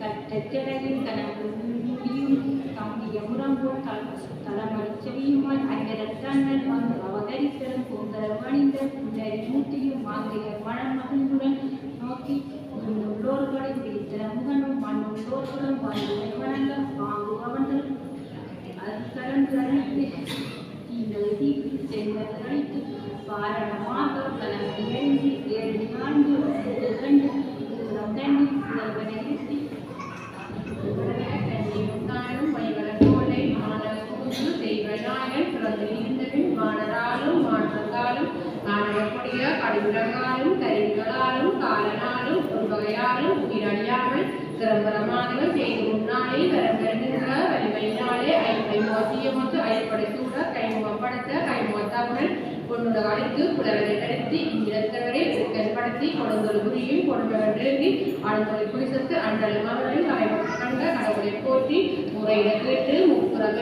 கட்டச்சடையில் கணக்கு முடியும் தம்முடைய முரங்கோல் தலைமறிச்செவியுமாய் அங்கரத்தண்ணன் வந்து அவதரித்தரும் பொங்கல் மணிந்த புன்னரி மூர்த்தியும் மாங்கைய மணம் மகிழ்வுடன் நோக்கி உள்ளோர்களை பிடித்த முகனும் மண்ணுள்ளோர்களும் வந்து வணங்க வாங்குபவர்கள் அதுக்கரந்து அழித்து நீங்கள் தீர்த்து செல்வது அழித்து பாரணமாக கலந்து எழுதி 7 4 கண்டு தண்ணி புலவனை இருத்தி காணும் வைவரக்கோலை மாணவ செய்வனாயன் பிறந்து இருந்தவன் மாணராலும் மாணவர்களாலும் காணக்கூடிய கடிவுரங்காலும் கருவிகளாலும் காலனாலும் ஒரு வகையாலும் உயிரடியாமல் சிறம்பரமானவர் செய்து முன்னாலே வரம்பெறுகின்ற வலிமையினாலே ஐம்பை மோசியமக்கு அயற்படை சூட கைமுகப்படுத்த கைமுகத்தாவுடன் பொண்ணுட அழைத்து புலவரை நடத்தி இங்கிலத்தவரை தென்படுத்தி கொடுந்தொரு புரியும் கொடுமேந்தி ஆழ்ந்தொரு புரிசத்து அண்டல் மகனை கண்ட கடவுளை போற்றி முறையிட கேட்டு முப்புறம்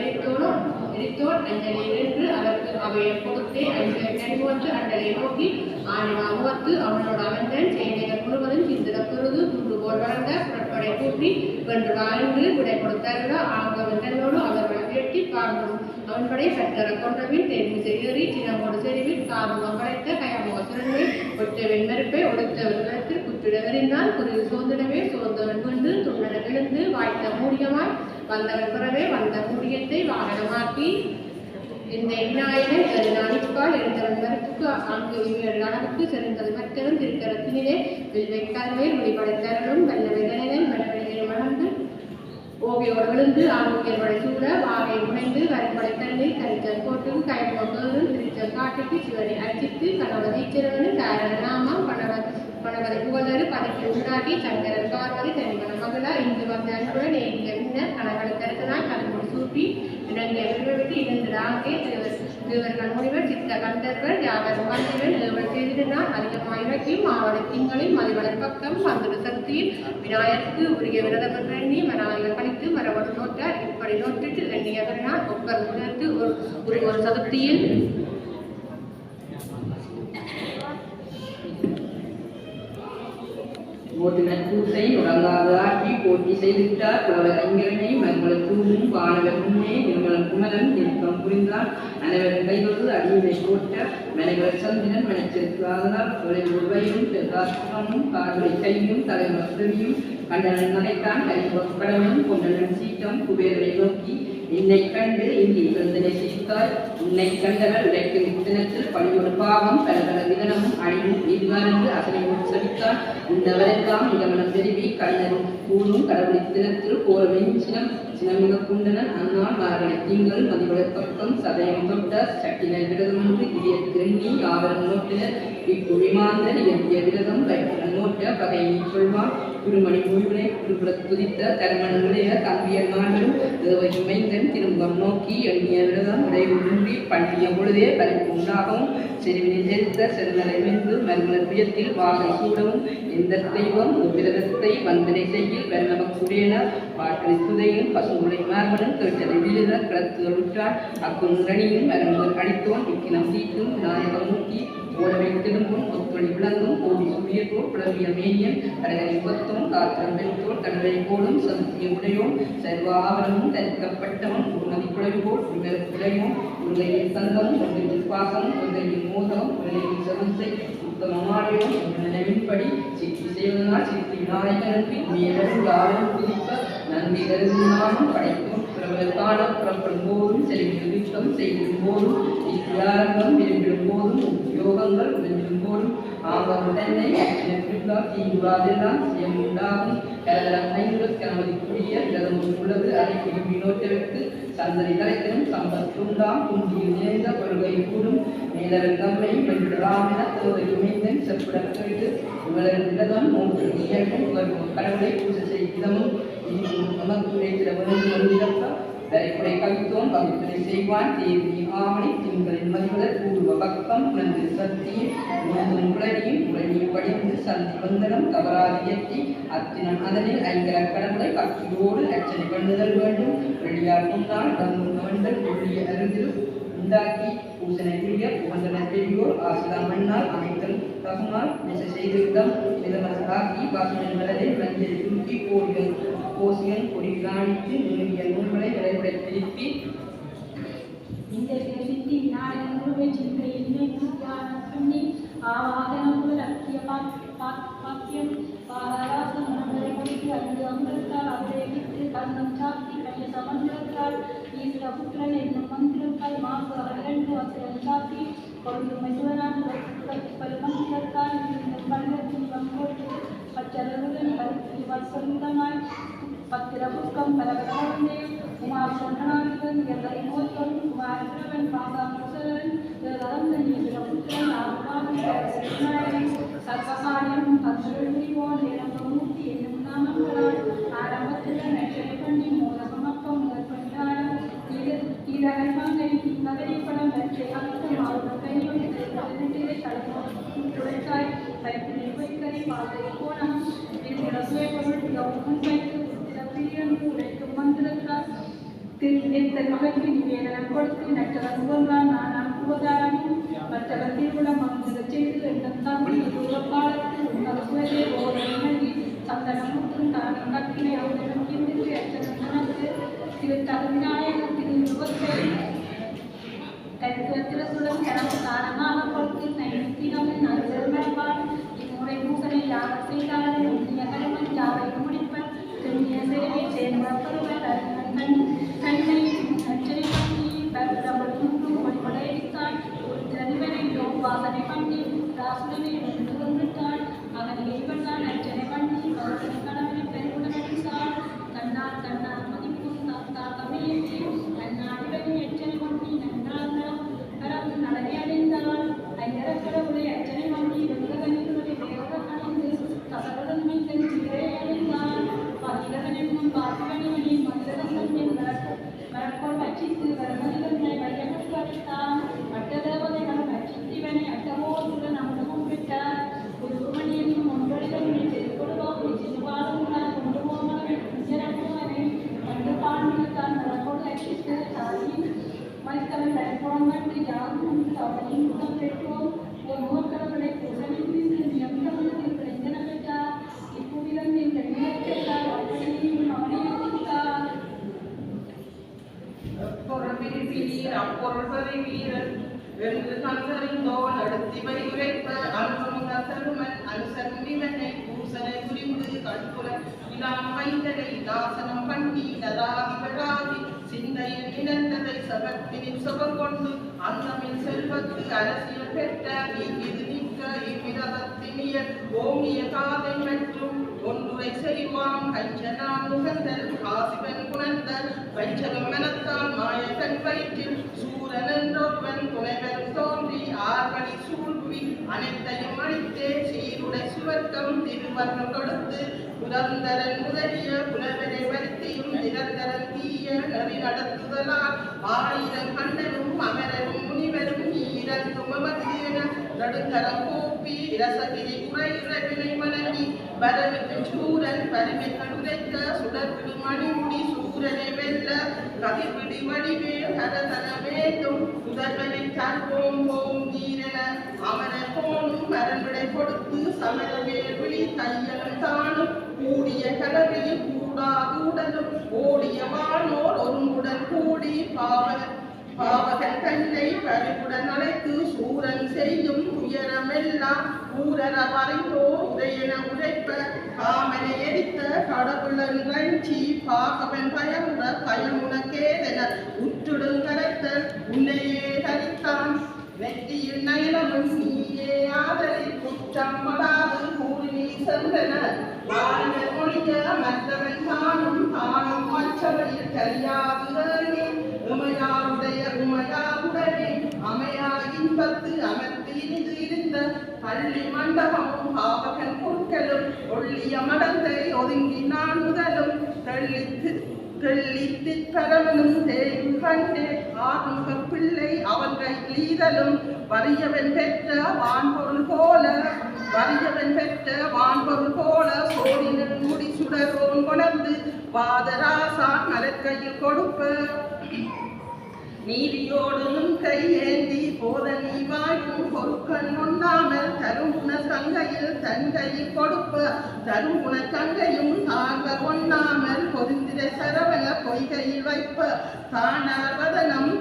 எரித்தோர் அஞ்சலி நின்று அதற்கு அவையை கொடுத்தே அஞ்சு அண்டலை நோக்கி ஆணிவா முகத்து அவனோட அவந்தன் செய்திகள் முழுவதும் சிந்திடப்பொழுது குன்று போல் வளர்ந்த புறப்படை கூட்டி வென்று வாழ்ந்து விடை கொடுத்தார்கள் ஆங்கவன் தன்னோடு அவர்களை வெட்டி பார்க்கும் அவன்படை சட்டர கொண்டபின் தேர்வு செய்யறி சின்னமோடு செறிவில் காரணம் படைத்த கயமுக சுரன்மை ஒற்றவின் மறுப்பை ஒடுத்தவர்களிடத்தில் குற்றிடவறிந்தான் குருவி சோர்ந்திடவே சோர்ந்தவன் கொண்டு துண்ணட விழுந்து வாய்த்த மூடியமாய் வந்தவன் பிறவே வந்த மூடியத்தை வாகனமாக்கி இந்த விநாயகன் நாளிப்பால் எழுந்தவன் மறுப்புக்கு அங்கு இவர்கள் அளவுக்கு செறிந்தது மற்றவன் திருக்கரத்தினிலே வைக்காதவே வெளிப்படைத்தரலும் வல்ல விதனன் மனவெளியை வளர்ந்து ஓவியோடு விழுந்து ஆரோக்கியர்களை சூழ வாகை முனைந்து வரைப்படை தள்ளி கரிச்சல் போட்டும் கயப்போதும் திருச்சல் காட்டுக்கு சிவனை அர்ச்சித்து கணவதி சிறுவனு காரண நாமம் பணவரை புகழரு பதக்கி உண்டாக்கி சங்கரன் பார்வதி தனிமன மகளா இங்கு வந்த அன்புடன் எங்க பின்னர் கணவனை தரத்தினால் கண்மொழி சூட்டி இடங்கை விட்டு இழந்ததாங்கே தேவர்கள் முனிவர் சித்த கண்டர்கள் யாவர் மந்திரன் ஏவல் செய்திருந்தால் அதிகமாயிரத்தையும் ஆவண திங்களில் மதிவளை பக்கம் பந்திர சக்தியில் விநாயகருக்கு உரிய விரதம் எண்ணி மனாளிகள் கழித்து மரபணு நோட்டார் இப்படி நோட்டிட்டு எண்ணியதனால் ஒப்பர் உணர்த்து ஒரு சதுர்த்தியில் ஓட்டுநர் கூசை உறங்காத ஆட்சி போட்டி செய்துவிட்டார் புலவர் ஐங்கரனை மறுமலர் தூவும் வானவர் முன்னே நிர்மலன் குமரன் நிற்கம் புரிந்தான் அனைவரும் கைதொடு அடியினை போட்ட மனைவர் சந்திரன் மனச்சிற்கு ஆதலால் தொலைவு உருவையும் பெருகாசுரமும் காடுரை கையும் தலைவர் உதவியும் கண்டனன் நகைத்தான் கரிபடமும் கொண்டனன் சீட்டம் குபேரனை நோக்கி என்னை கண்டு இங்கே சிந்தனை செய்தாய் உன்னை கண்டவர் உழைக்கும் இத்தனத்தில் பணியோடு பாவம் பல பல விதனமும் அழிவும் எதிர்வாரென்று அசனை உற்சவித்தான் உண்டவரெல்லாம் நிகமனம் தெரிவி கண்ணரும் கூடும் கடவுள் இத்தனத்தில் கோரவையும் சினமிக குண்டனன் அந்நாள் மார்கனை திங்கள் மதிவளை பக்கம் சதயம் தொட்ட சட்டினர் விரதம் ஒன்று இதயத்து எண்ணி யாவரும் நோட்டினர் இக்குழிமாந்தர் இயற்றிய விரதம் வைப்புடன் நோட்ட பகையை சொல்வான் குருமணி முழுவனை குருபுற துதித்த தருமணனுடைய தம்பியர் நாடும் தேவையும் மைந்தன் திரும்பம் நோக்கி எண்ணிய விரதம் உடைவு நின்றி பண்ணிய பொழுதே பறிப்பு உண்டாகவும் செறிவினை சேர்த்த செருநலை வென்று மறுமலர் பிரியத்தில் வாகை கூடவும் எந்த தெய்வம் விரதத்தை வந்தனை செய்யில் வெண்ணமக்குடையன பாட்டளி துதையும் பசுமுலை மார்பனும் கேட்டலை விழுத கிளத்துகள் உற்றான் அக்குரணியும் மரங்கள் அடித்தோன் இக்கினம் தீட்டும் விநாயகம் நோக்கி ஓடவை திரும்பும் ஒத்தொழி விளங்கும் ஓடி சுழியத்தோர் புலவிய மேனியன் கடலை கொத்தோன் காத்திரம் வெற்றோர் கடலை போலும் சதுத்திய உடையோன் சர்வாவரமும் தரிக்கப்பட்டவன் உருமதி குழவிவோர் உடையோன் உருளையில் தந்தமும் ஒன்றையில் பாசமும் ஒன்றையில் மோதகம் உருளையில் சதந்தை உத்தமமாடையோன் நினைவின்படி சித்தி செய்வதனால் சித்தி விநாயகனுக்கு மேலும் யாரும் புதிப்ப நன்றி கருதினாலும் படைத்தோம் பிரபல காண புறப்படும் போதும் செல்வியில் யுத்தம் செய்யும் போதும் இத்தியாரங்கம் விரும்பிடும் போதும் யோகங்கள் உதவிடும் போதும் ஆகம் தன்னை தீவிராதெல்லாம் செய்யம் உண்டாகும் கரதரம் ஐந்து கனமதிக்குரிய விரதம் உள்ளது அதை விரும்பி நோட்டவிற்கு சந்தனை தலைத்திலும் சம்பத்துண்டாம் குண்டியில் நேர்ந்த கொள்கை கூடும் மேலவர் தம்மை வென்றாம் என தோதை இணைந்தன் செப்புடன் கேட்டு இவரது விரதம் மூன்று இயற்கும் கடவுளை பூஜை செய்தமும் நமக்கு சில தரைக்குறை கவித்தோன் பகுத்தனை செய்வான் தேவி ஆவணி திங்களின் மதிவதர் பூர்வ பக்கம் உணர்ந்து சத்தியும் உணர்ந்தும் குளனியும் குளனியும் படிந்து சந்தி வந்தனம் தவறாது இயற்றி அத்தினம் அதனில் ஐங்கர கடவுளை பக்தியோடு அர்ச்சனை பண்ணுதல் வேண்டும் வெளியார் முன்னால் கவர்ந்தல் கொள்ளிய அருகில் உண்டாக்கி பூசனை புரிய புகந்தன பெரியோர் ஆசிலாம் மண்ணால் அமைத்தல் தகுமால் நெச செய்த விதம் மிதமசாக்கி பாசுமன் வலதை மஞ்சள் தூக்கி கோசியன் கொடி காணித்து நிறுவிய நூல்களை விளைவுடை திருப்பி இந்த சித்தி விநாயகன் குருவை சிந்தை பண்ணி ஆவாகனம் லட்சிய பாக்கியம் பாராசம் மனதை கொடுத்து அன்று அமிர்தால் அவரை விட்டு கண்ணம் சாத்தி கைய சமந்திரத்தால் ஈஸ்வர புத்திரன் என்னும் மந்திரத்தால் மாசு அவரிரண்டு அசுரன் சாத்தி கொண்டு மெதுவனான் பல மந்திரத்தால் பல்லத்தின் பங்கோட்டு பச்சரவுடன் பருத்தி வசந்தமாய் பத்திரபுக்கம் பலகடவந்தே குமார் சொன்னார்கள் எல்லை நோக்கம் குமாரன் பாசாமுசரன் கலந்தன் ஈஸ்வரபுத்திரன் ஆத்மாவின் சர்வகாரியம் பத்திரவோன் இளம்பமூர்த்தி என்னும் நாமங்களால் ஆரம்பத்தில் நெற்றை பண்ணி மூலசமக்கம் முதற்பண்டாரம் இதனை மங்கை நகரிப்படம் நெற்றை அர்த்தம் ஆளும் கையும் துடைத்தாய் பைப்பினை வைக்கரை பாதை கோணம் சுய பொருள் யௌகம் வைத்து பிரியன் உழைக்கும் மந்திரத்தால் திருத்தன் மகற்கு நிவேதனம் கொடுத்து நற்றவன் உகந்தான் நானாம் உபகாரமும் மற்றவன் திருவிழம் மந்திர செய்து எண்ணம் தாங்கி தூரப்பாளத்தில் உங்கள் சுயதே ஓதனை நல்கி சந்தனமுற்றும் தானம் கற்கினை அவனிடம் கிந்தித்து அச்சனம் உணர்ந்து திருத்தக விநாயகர் திருவுருவத்தை கருத்துவத்திரத்துடன் கனவு தானமாக கொடுத்து நைத்தினம் நல்வெருமரபான் இம்முறை மூசனை யாவர் செய்தாலே உண்ணிய கருமன் யாவையும் முடிப்பன் தென்னிய சேவை சேர்மப்பருவர் தன்னை அச்சனை பண்ணி பரவல் முன்பு ஒளிவடைத்தாள் ஒரு திறனிவனை வாசனை பண்ணி ராசுடனை வென்று கொண்டுட்டாள் அவனை இவன்தான் அச்சனை பண்ணி கருத்தனை கணவனை பெருகுடன் அடித்தாள் தன்னால் மதிப்பும் தாக்கமையின்றி அந்நாடுகளை எச்சனை பண்ணி நன்றால் பரவு நடனை அடைந்தாள் ஐயர கடவுளை அச்சனை பண்ணி வெங்ககனிகளை வேக அடைந்து கசவுடன் மீன் சீரை அடைந்தாள் பகிரவனும் பார்வனி மந்திரங்கள் மரப்போல் வச்சித்து வரமதிகளை வையப்பட்டு அடைத்தான் அட்டதேவதைகள் வச்சித்திவனை அட்டமோதுடன் அமுதமும் பெற்றார் குருமணியனும் ஒன்றொழிகளை செய்து கொடுவோம் சிறுபாலும் கொண்டு போவனை குஞ்சரப்புவனை கண்டு பாண்டில்தான் மரப்போல் வச்சித்து தாயின் மனிதவன் தலைப்போம் கண்டு யாரும் அவனையும் முகம் பெற்றோம் ஒரு முகக்கடவுளை குசனின் நியமித்தவனுக்கு பிரஞ்சன பெற்றார் இப்புவிலன் இந்த நிலப்பெற்றார் அவனையும் அவனையும் அப்பொருள்வரை வீரன் வென்று கண்டறிந்தோன் அடுத்திவை உரைப்ப அன்புமுகருமன் அனுசன்னிவனை பூசனை புரிந்து கண்புல இலாம் வைந்தனை தாசனம் பண்ணி நதாதிபராதி சிந்தையில் இணைந்ததை சபத்தினின் சுகம் கொண்டு அந்தமின் செல்வத்து அரசியல் பெற்ற நீங்கிது நிற்க இவ்விரதத்தினியர் ஓங்கிய காதை மற்றும் ஒன்றுரை செய்வான் கஞ்சனான் முகந்தல் காசிவன் குணர்ந்த வைச்சலம் மனத்தால் மாயகன் வயிற்றில் சூரன் என்றொருவன் துணைவரும் தோன்றி ஆர்வழி சூழ்வி அனைத்தையும் அழித்தே சீருடை சுவர்க்கம் திருவர்ணம் கொடுத்து புரந்தரன் முதலிய புலவரை வருத்தியும் நிரந்தரன் தீய நெறி நடத்துதலால் ஆயிரம் கண்ணனும் அமரரும் முனிவரும் ஈரந்தும் அமர்ந்தேன நடுத்தரம் கூப்பி இரசகிரி உரைவினை வணங்கி வரவிட்டு சூரன் பரிமைகள் உரைக்க சுடர்விடு மணிமுடி சூரனை வெல்ல கதிர்விடி வடிவே கரதர வேண்டும் முதல்வனை தற்போம் போம் நீரென அமர போனும் மரன்விடை கொடுத்து சமரவே விழி தையலும் தானும் கூடிய கடவையில் கூடாதூடலும் ஓடிய வானோர் ஒருங்குடன் கூடி பாவகன் தன்னை பறிவுடன் அழைத்து சூரன் செய்யும் துயரமெல்லாம் ஊரர வரைந்தோ உரையென உரைப்ப காமனை எரித்த கடவுளன் ரஞ்சி பாகவன் பயமுற பயமுனக்கேதென உற்றுடும் கரைத்த உன்னையே தரித்தான் நெற்றியில் நயனமும் நீயே ஆதரில் குற்றம் படாது கூறி நீ சென்றன வாழ்வர் மொழிய மற்றவன் தானும் மற்றவழில் கரியாது உமையாவுடனே அமையா இன்பத்து அமர்த்தி இனிது இருந்த பள்ளி மண்டபமும் பாவகன் பொருட்களும் ஒள்ளிய மடந்தை ஒதுங்கி நான் முதலும் தெள்ளித்து பரவனும் தேய்வு கண்டே ஆறுமுக பிள்ளை அவன்கை லீதலும் வறியவன் பெற்ற வான்பொருள் போல சோடினன் முடி சுடரோன் கொணர்ந்து வாதராசான் மலர்கையில் கொடுப்ப நீதியோடு கையேந்தி போத நீ வாய்க்கும் பொருட்கள் ஒண்ணாமல் தருமுன சங்கையில் தங்கையில் கொடுப்ப தருமுன சங்கையும் தாங்க ஒண்ணாமல் பொருந்திர சரவண பொய்கையில் வைப்ப தானார் வதனம்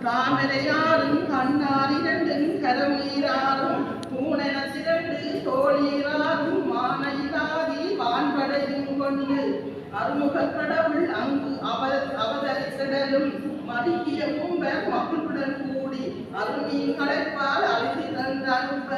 தாமரையாரும் கண்ணார் இரண்டும் கரமீராரும் பூனென சிரண்டு தோழீராரும் மானையிலாதி வான்படையும் கொண்டு அருமுக கடவுள் அங்கு அவதரித்திடலும் மதிக்கிய கும்பர் மக்களுடன் கூடி அருமையின் களைப்பால் அழித்து தந்தனுப்ப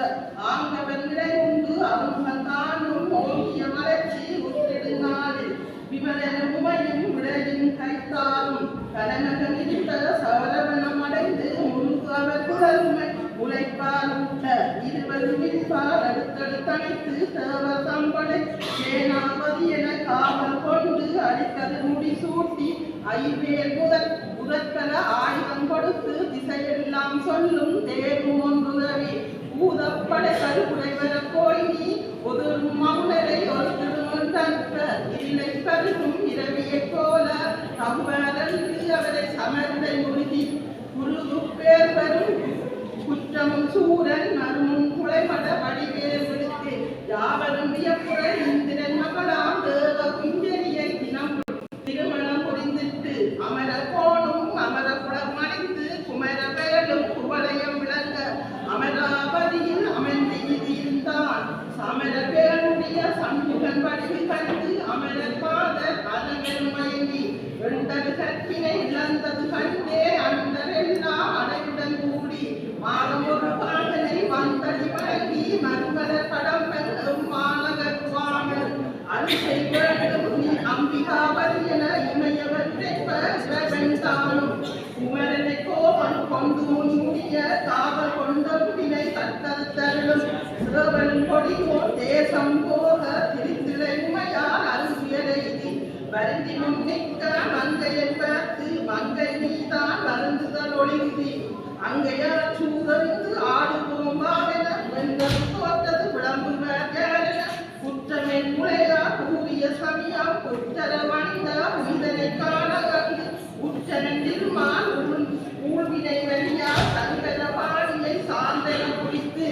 ஆங்கவன் நிலை உண்டு அருமுகன் தானும் ஓங்கிய வளர்ச்சி உற்றிடுநாளில் விமலன உமையும் விடையின் கைத்தாலும் கனநகன் இருந்த சவரவனம் அடைந்து முழுக்கு அவர் குரலுமை உழைப்பால் உட்ட இருவர் நிற்பால் அடுத்தடுத்தணைத்து தேவர் தம்படை சேனாபதி என காவல் கொண்டு அடிக்கது முடி சூட்டி ஐவேல் முதற்கல ஆயுதம் கொடுத்து திசையெல்லாம் சொல்லும் தேர்வு ஒன்றுதவி பூதப்படை கருப்புடைவர கோயினி ஒரு மௌனரை ஒரு திருமந்தற்ப இல்லை கருகும் இரவியைப் போல அவ்வரன்று அவரை சமர்ந்தை முருகி முருகு பேர் வரும் குற்றமும் சூரன் மருமும் குலைமட வடிவேல் விடுத்து யாவரும் வியப்புற இந்திரன் மகளாம் தேவ குஞ்சரியை தினம் திருமணம் புரிந்திட்டு அமர கோணும் அமர குடம் அணிந்து குமர வேலும் குவளையம் விளங்க அமராவதியில் அமர்ந்து இருந்தான் சமர வேலுடைய சண்முகன் வடிவு கண்டு அமர காதல் அலங்கல் மயங்கி வெண்டது கற்பினை இழந்தது கண்டே அண்டரெல்லாம் அடையுடன் கூடி மாதம் ஒரு பாடலை வந்தடி வழங்கி மறுமல கடம்பெரும் மாநகர்வாமல் அரிசை வேண்டும் நீ அம்பிகாவதி என இமையவற்றை பெண்தானும் குமரனை கோபம் கொண்டு முன்முடிய காவல் கொண்ட வினை கத்தல் தருளும் சிறுவன் கொடியோ தேசம் போக திருத்திலை உமையால் அருந்தியலைதி வருந்தி முன்னிக்க மங்கையை பார்த்து மங்கை நீதான் வருந்துதல் ஒளிந்தி அங்கையார் சூதறிந்து ஆடுவோம் வாவென வெண்கள் தோற்றது விளம்புவர் யாரென குற்றமென் முளையா கூறிய சமயம் குற்றர வணிந்த உயிரனை காண கண்டு உற்றனன் திருமான் ஊழ்வினை வெளியா தங்கர பாடியை சார்ந்தன குடித்து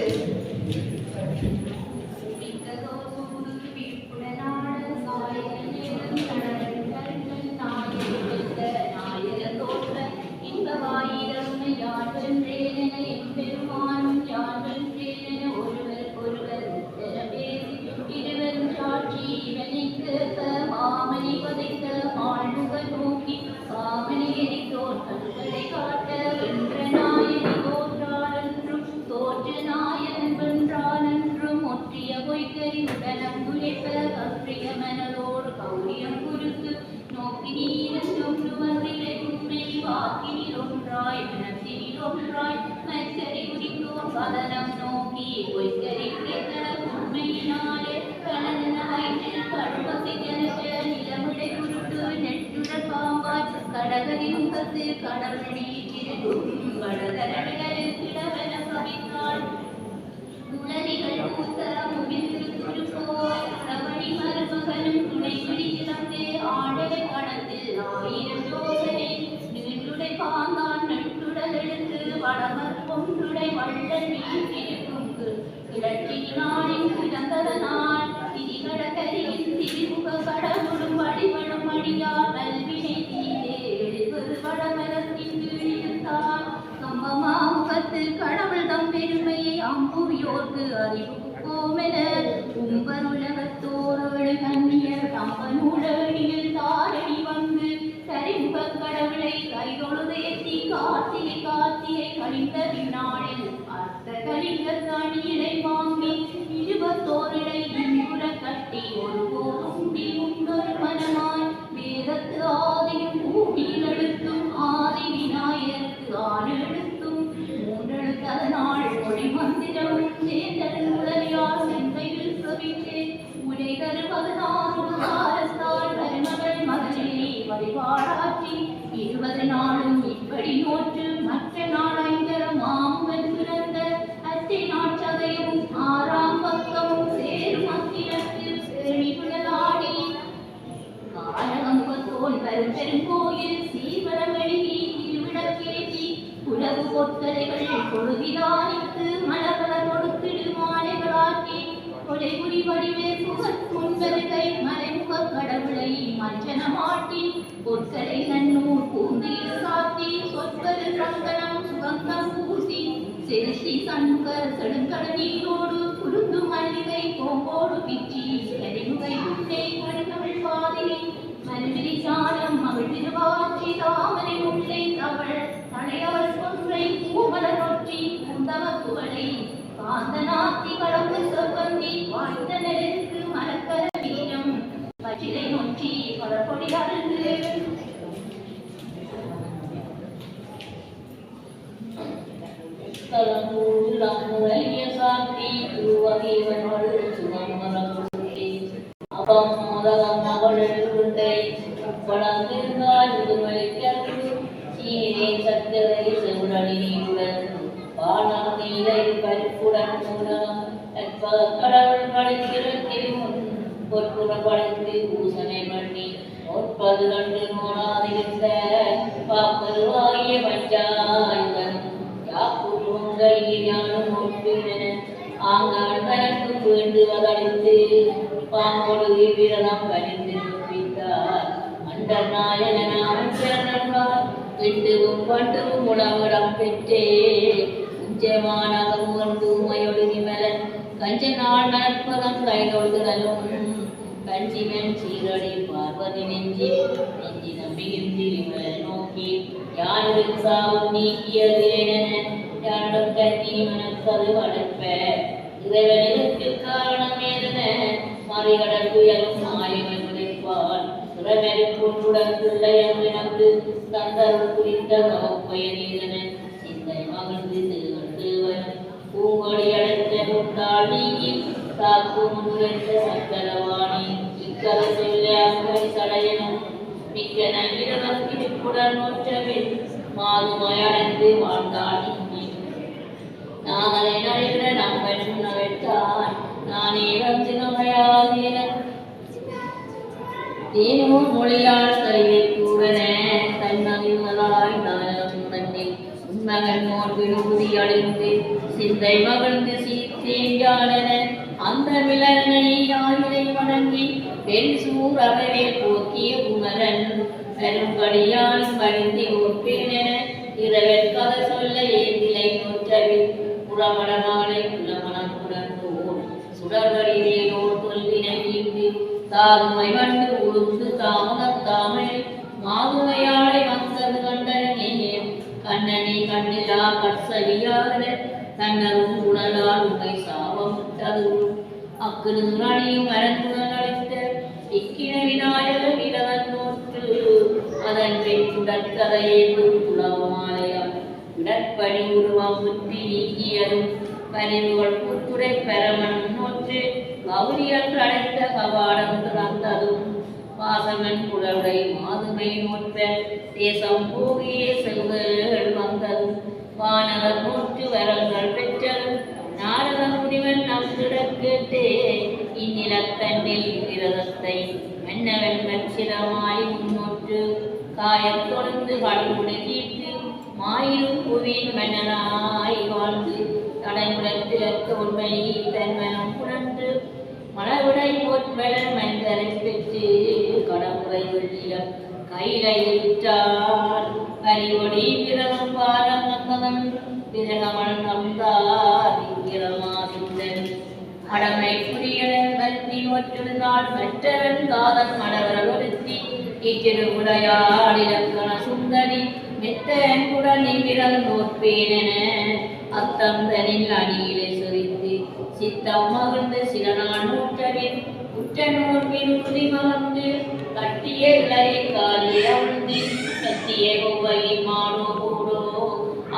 கடவுள் தம் பெருமையை அம்புவியோர்க்கு அறிவுக்கோமென உம்பருலகத்தோரோடு கண்ணியர் தம்பனூடணியில் தாரடி வந்து கரிமுகக் கடவுளை கைதொழுதேத்தி கார்த்திகை கழிந்த பின்னாளில் அர்த்த கலிங்கத் தணியிடை வாங்கி 21 இன்புற கட்டி ஒருபோதும் உண்டொரு மனமாய் வேதத்து ஆதியும் பூமியில் எழுத்தும் ஆதி விநாயகருக்கு ஆனெழுத்தும் மூன்றெழுத்து அதனால் மொழி மந்திரமும் சேர்ந்தல் முதலியார் செந்தையில் பிரவித்தே உரை தரு 16 காலத்தால் மருமகள் மகளே வழிபாடாற்றி 20 நாளும் இப்படி நோற்று மற்ற நாள் ஐங்கரம் மாமுகன் பிறந்த அத்தை நாட்சதையும் 6ஆம் பக்கமும் சேரும் அக்கிரத்தில் சேரி புனலாடி காலகமுகத்தோன் பெருங்கோயில் சீவரம் எழுதி திருவிடக்கேற்றி உலகு பொத்தலைகள் பொழுதிதானித்து மலர்களை கொடுத்திடு மாலைகளாக்கி கொலைபுரி வடிவே முன்பருகை மறைமுக கடவுளை மஞ்சனமாட்டி பொற்களை நன்னூர் பூந்தியில் சாத்தி சொற்பரு ரங்கனம் சுகந்தம் பூசி செலுத்தி சண்முகர் செடுங்கட நீரோடு குறுந்து மல்லிகை கோம்போடு பிச்சி கரிமுகை முன்னே கடுகவிழ் பாதிரி மல்விரி சாலம் மகள் திருவாச்சி தாமரை முல்லை தவள் தலையவள் கொன்றை பூமலர் நொற்றி பூந்தவ குவளை காந்தநாத்தி கடம்பு செவ்வந்தி வாய்ந்த நெருக்கு மலக்கர வீரம் பச்சிலை நொச்சி பலப்பொடி அருந்து தலங்கூழமுறைய சாத்தி துருவகேவனோடு சுகமரகுடி அப்பம் மோதகம் மகளெழுகுண்டை உப்பளந்திருந்தாய் முதுமொழிக்கன்று சீரே சத்திரை செவுடடி நீருடன் வானீரை பரிப்புடன் மூலம் கடவுள் படைத்திருக்கிற முன் பொற்புற படைத்து பூசனை பண்ணி 32 மோனாதிருந்த பாப்பருவாகிய பஞ்சாயுதன் யாக்குருங்கள் ஞானம் ஒப்பின ஆங்கான் தனக்கு வேண்டுவதளித்து பாங்கோடு விரதம் கணிந்து ஒப்பித்தார் அண்டர் நாயகனாம் சிறந்தார் விட்டுவும் பண்டுவும் உணவிடம் பெற்றே உஞ்சமானாக முகர்ந்து உமையொழுகி மலன் கஞ்ச நாள் நற்பதம் கைதொழுதலும் கஞ்சிவன் சீரடி பார்வதி நெஞ்சி நம்பிகின்றி விமலன் நோக்கி யானொரு சாவும் நீக்கியதேன யானிடம் கண்ணி மனக்கது வளர்ப்ப இறைவனுக்கு காரணம் ஏதென மறிகடல் புயலும் மாயவன் உழைப்பான் சுரமெருக்குடன் பிள்ளையம் எனக்கு தந்தருள் குறித்த கவப்பயனீதன சிந்தை மகிழ்ந்து திருவன் பூங்கொடி அடைத்த முட்டாள் நீங்கி காக்கும் முன்வென்ற சக்கரவாணி இக்கதை செல்ல அங்கை சடையனும் மிக்க நல்விரதம் இருப்புடன் ஒற்றவில் மாதுமையடைந்து வாழ்ந்தாள் நீங்கி நாங்களை நடைகிற நம்பன் நகைத்தான் நானே வந்து நகையாதேன தேனூர் மொழியால் கருவை கூடன தன்னறிவதாய் நானும் தன்னில் உன்மகன் நோர்பிடு உறுதியடைந்து சிந்தை மகிழ்ந்து சீர்த்தேஞ்சாளன அந்த விலனை ஆயுதை வணங்கி பெண் சூர் அறவே போக்கிய குமரன் பெரும்படியால் மறிந்து ஓர்ப்பேனென இரவல் கதை சொல்ல ஏந்திலை நோற்றவில் புறமடமாலை புலமணம் புறந்தோர் சுடர்வடிவேலோர் கொல்வினை வீழ்ந்து தாதுமை வண்டு உளுந்து தாமதத்தாமை மாதுமையாளை வந்தது கண்டனே கண்ணனை கண்ணிலா கற்சலியாத தன்னரும் உடலால் உமை சாபம் விட்டது அக்கு நிறணியும் மரந்துடன் அளித்த இக்கின விநாயக விரதன் நோற்று அதன் பெண் உடற்கதையே புலவமாலையால் விடற்படி உருவம் முற்றி நீக்கியதும் கனிவுகள் புத்துரை பெறமன் நோற்று கௌரியன்று அடைத்த கவாடம் திறந்ததும் வாசகன் குடவுடை மாதுமை நோற்ப தேசம் போகியே செல்வர்கள் வந்ததும் வானவர் நோற்று வரங்கள் பெற்றதும் நாரத முனிவன் நம் கிடக்கேட்டே இந்நிலத்தண்டில் விரதத்தை மன்னவன் மச்சிரமாய் முன்னோற்று காயத் தொடர்ந்து கடவுளை தீர்த்து மாயிலும் புவியின் மன்னனாய் வாழ்ந்து தடைமுடத்திலக்க உண்மை தன்மனம் புணர்ந்து மலவுடை போற்றலன் மனிதரை பெற்று கடவுளை வெள்ளியம் கைலை விற்றார் கரிவொடி விரதம் பாரம் வந்தவன் விரகமன் வந்தார் விக்கிரமாசிந்தன் அடமை புரியலன் கருத்தி ஒற்றிருந்தால் மற்றவன் காதன் மலர்கள் ஒருத்தி இச்சிறுமுடையாள் இலக்கண சுந்தரி மெத்த அன்புடன் இவ்விரதம் நோற்பேனென அத்தந்தனில் அணியிலை சொரித்து சித்தம் மகிழ்ந்து சில நாள் நூற்றவில் உற்ற நோர்பின் உறுதி மகந்து கட்டிய இளையை காலில் அவிழ்ந்து கத்திய கொவ்வையில் மாடோ கூடோ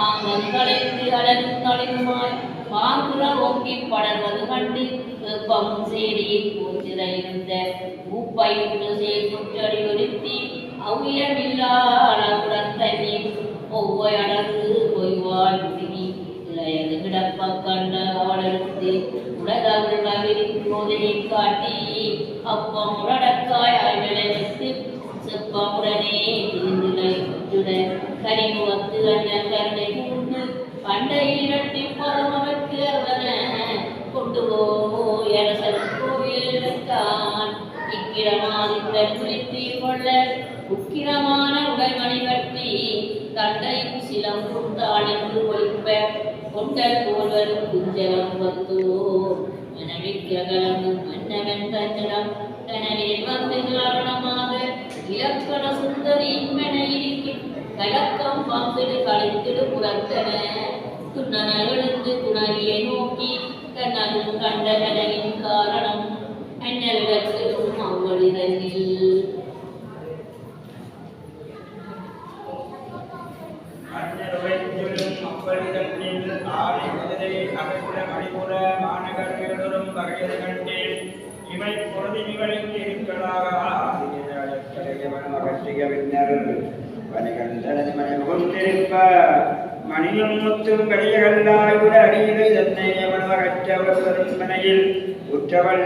ஆங்கலைந்து அடலும் நலிவுமாய் பாங்குற ஓங்கி படர்வது கண்டு வெப்பம் சேரியில் பூஞ்சிறையிருந்த மூப்பையுண்டு சேர்க்குற்றடி ஒருத்தி அவ்வியமில்லாளவுடன் தண்ணீர் ஒவ்வொரு அடகு பொய்வாள் முதுகி இளையது கிடப்ப கண்ட அவளெடுத்து உலகவள் மகிழின் போதையை காட்டி அப்பம் உடக்காயாய் விளைவித்து செப்பமுடனே திருந்திலை குற்றுடன் கனிமுகத்து அண்ணன் கருணை கூர்ந்து பண்டை இரட்டி பரமவர்க்கு அவன கொண்டு போயரசன் கோவில் வைத்தான் இக்கிரமாதித்தன் குறித்து கொள்ள உக்கிரமான உடைமணி கட்டி தண்டையும் சிலம்பும் தாளென்று ஒழிப்ப கொண்டல் போல்வரும் குஞ்சலம் வந்தோர் மனவிக்கிரகலங்கும் மன்னவன் தஞ்சலம் கனலில் வந்து காரணமாக இலக்கண சுந்தரி இன்மனையிருக்கும் கலக்கம் பங்கிடு கழித்திடு புறத்தன துண்ணன எழுந்து துணவியை நோக்கி கண்ணனும் கண்ட கனவின் காரணம் அண்ணலிடத்திலும் அவ்வளிதனில் இவை பொருதிகளுக்கு இருக்கலாக அகற்றிய பின்னர் பணிகள் மனை கொண்டிருப்ப மணியும் முத்தும் வெளியகல்லாய் விட அடியிலை தன்னை அவனவகற்றவரும் மனையில் உற்றவள்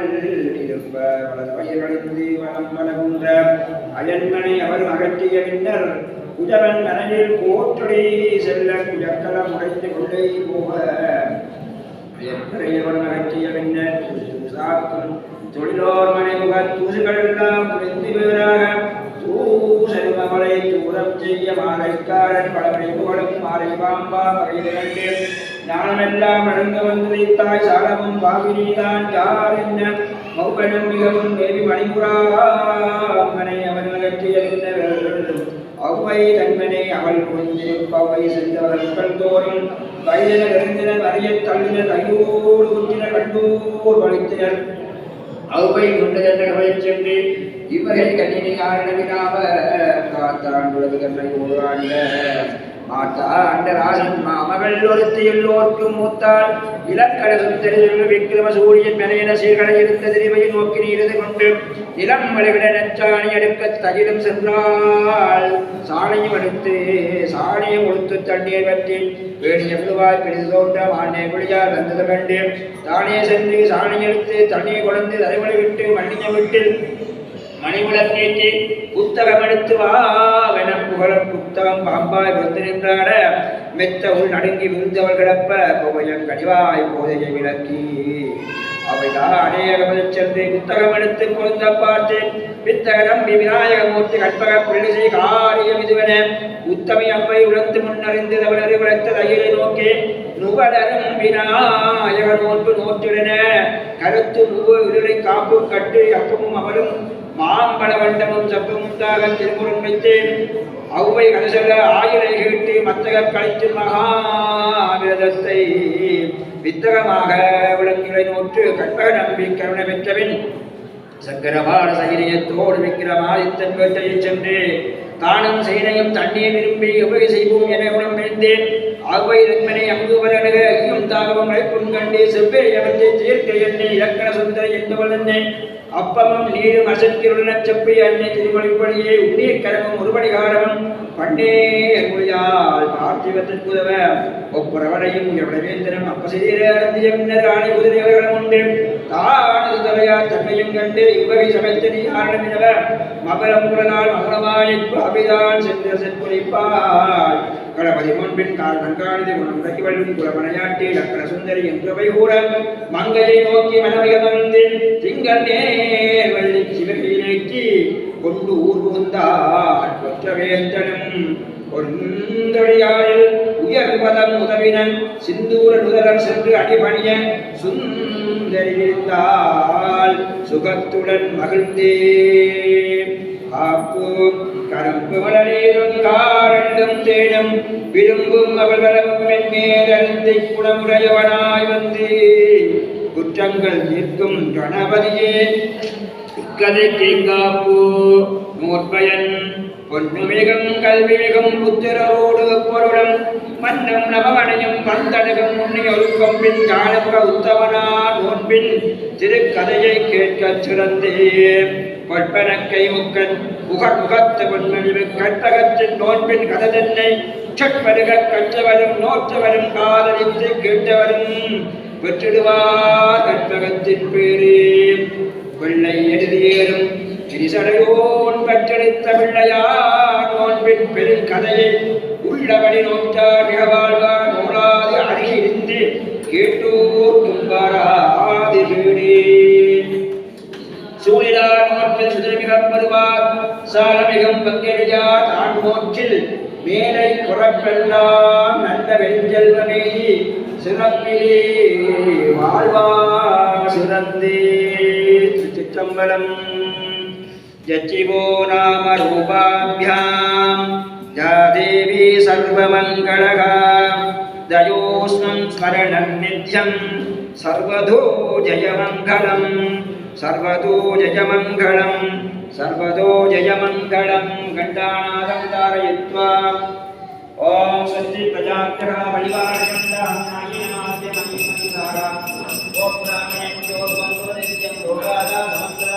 இருப்ப வளர் பயிர்களிந்து வளம் வளர்ந்த அயன்மனை அவர் அகற்றிய பின்னர் குஜவன் மனையில் கோற்றொடி செல்ல குஜக்கலம் உடைத்து கொண்டே போக அயற்கரையவன் அகற்றிய பின்னர் சாக்கும் தொழிலோர் மனைமுக தூசுகளெல்லாம் புரிந்து வேறாக தூசருமலை தூரம் செய்ய மாலைக்காரன் பழமனை புகழும் மாலை பாம்பா வகையிலிரண்டு ஞானமெல்லாம் அடங்க வந்து தாய் சாலமும் பாவினிதான் யார் என்ன மௌகனும் மிகவும் தேவி மணிபுராமனை அவன் அகற்றிய அவ்வை தன்மனை அவள் புரிந்திருப்பவை சென்றவர்கள் தோறும் வயதினர் அறிந்தனர் அறிய தள்ளினர் கையோடு குற்றின கண்டோர் வலித்தனர் அவ்வை கொண்டதென்றவை சென்று இவ்வகை கண்ணினை காரணமினாவ காத்தான் உலக கண்ணை ஓராண்ட மாத்தா அண்டராசன் மாமகள் ஒருத்தி எல்லோர்க்கும் மூத்தாள் இலக்கடகம் தெரிந்து விக்கிரம சூரியன் மெனையன சீர்களை இருந்த திரிவை நோக்கி நீரது கொண்டு இளம் வளைவிட நெற்றாணி எடுக்க தகிலும் சென்றாள் சாணையும் எடுத்து சாணியம் ஒழுத்து தண்ணீர் பற்றி வேணிய புதுவாய் பிரிது தோன்ற மானே குழியார் வந்தது கண்டு தானே சென்று சாணி எடுத்து தண்ணீர் கொண்டு தலைமொழி விட்டு மண்ணிய விட்டு மணிவிளக்கேற்றி புத்தகம் எடுத்து வாவென புகழும் புத்தகம் பாம்பாய் வந்து நின்றாட மெத்த உள் நடுங்கி விழுந்தவள் கிடப்ப கோவையம் கனிவாய் போதையை விளக்கி அவைதான் அநேகமதில் சென்று புத்தகம் எடுத்து கொழுந்த பார்த்து வித்தக நம்பி விநாயகமூர்த்தி கற்பக புள்ளிசை காரியம் இதுவென உத்தமி அவ்வை உணர்ந்து முன்னறிந்து அவனறி உழைத்த தையலை நோக்கி நுகடரும் விநாயக நோன்பு நோற்றிடன கருத்து நுகு இருளை காப்பு கட்டு அப்பமும் அவளும் மாம்பழ வண்டமும் சப்பமும் தாக திருமுருன் வைத்து அவ்வை கதை சொல்ல ஆயிரை கேட்டு மத்தக கழித்து மகாவிரதத்தை வித்தகமாக விளங்குகளை நோற்று கற்பக நம்பி கருணை பெற்றபின் சங்கரபாட சகிரியத்தோடு விக்கிரமாதித்தன் வேட்டையை சென்று தானும் சேனையும் தண்ணீர் விரும்பி எவ்வகை செய்வோம் என உணர்ந்தேன் அவ்வை ரத்மனை அங்கு வரணுக ஐயும் தாகவும் அழைப்பும் கண்டு செவ்வே அவற்றை தீர்க்க எண்ணெய் இலக்கண சுந்தரை என்பவள் என்னை அப்பமும் நீரும் அசத்தியுள்ள செப்பி அன்னை திருமொழிப்படியே உண்ணீர் கரமும் ஒருபடிகாரமும் பண்டே மொழியால் பார்த்திவத்திற்கு உதவ ஒப்புரவனையும் எவ்வளவேந்திரம் அப்பசிதீர அருந்திய பின்னர் ஆணை குதிரைகளும் உண்டு தானது தலையார் தன்மையும் கண்டு இவ்வகை சமைத்தனி காரணமினவ மபலம் குரலால் மகளமாயிற்கு அபிதான் சென்ற செற்பொழிப்பாள் கணபதி முன்பின் கண்காணித்து குணம் வள்ளும் குலமனையாட்டி லக்கண சுந்தரி என்றவை கூற மங்கையை நோக்கி மனமிகமர்ந்து திங்கள் நேர் வள்ளி சிவகையிலேக்கி கொண்டு ஊர் புகுந்தார் கொற்றவேந்தனும் ஒன்றடியாரில் உயர்வதம் உதவினன் சிந்தூர நுதலர் சென்று அடிபணிய சுந்தரிந்தால் சுகத்துடன் மகிழ்ந்தே காப்பு கரும்பு மலரேதும் காரண்டும் தேடும் விரும்பும் அவள் வளமும் மென்மேலத்தை குணமுடையவனாய் வந்து குற்றங்கள் தீர்க்கும் கணபதியே இக்கதை கேங்காப்பு நூற்பயன் பொன்னுமிகம் கல்விமிகும் புத்திரோடு பொருளும் மன்னும் நவமனையும் வந்தடகம் முன்னி ஒழுக்கம் பின் காலமுக உத்தமனார் நோன்பின் திருக்கதையை கேட்கச் சிறந்தே பொற்பனக்கை முக்கன் முகத்து பொன்மணிவு கற்பகத்தின் நோன்பின் கததென்னை சட்பருக கற்றவரும் நோற்றவரும் காதலித்து கேட்டவரும் பெற்றிடுவார் கற்பகத்தின் பேரே வெள்ளை எழுதியேறும் திரிசடையோன் பெற்றெடுத்த பிள்ளையார் நோன்பின் பெரும் கதையை உள்ளபடி நோற்றார் மிக வாழ்வார் நூலாது அருகிருந்து கேட்டோர் தும்பாராதி வீடே சூழிலார் நோற்றில் சுதமிகம் வருவார் சாலமிகம் பங்கெழியா தான் நோற்றில் மேலை புறப்பெல்லாம் நல்ல வெஞ்செல்வமே சிறப்பிலே வாழ்வார் சிறந்தே திருச்சிற்றம்பலம் ஜச்சிவோ நாம ரூபாभ्याम् या देवी सर्वमङ्गलः दयोस्मं स्मरणं नित्यं सर्वतो जयमङ्गलं सर्वतो जयमङ्गलं सर्वतो जयमङ्गलं घण्टानादं धारयित्वा ॐ स्वस्ति प्रजाभ्यः परिवारचन्द्रः नायेनाद्यमन्यमन्सारा ॐ ब्राह्मणेभ्यो भवन्तु नित्यं रोगादा समग्र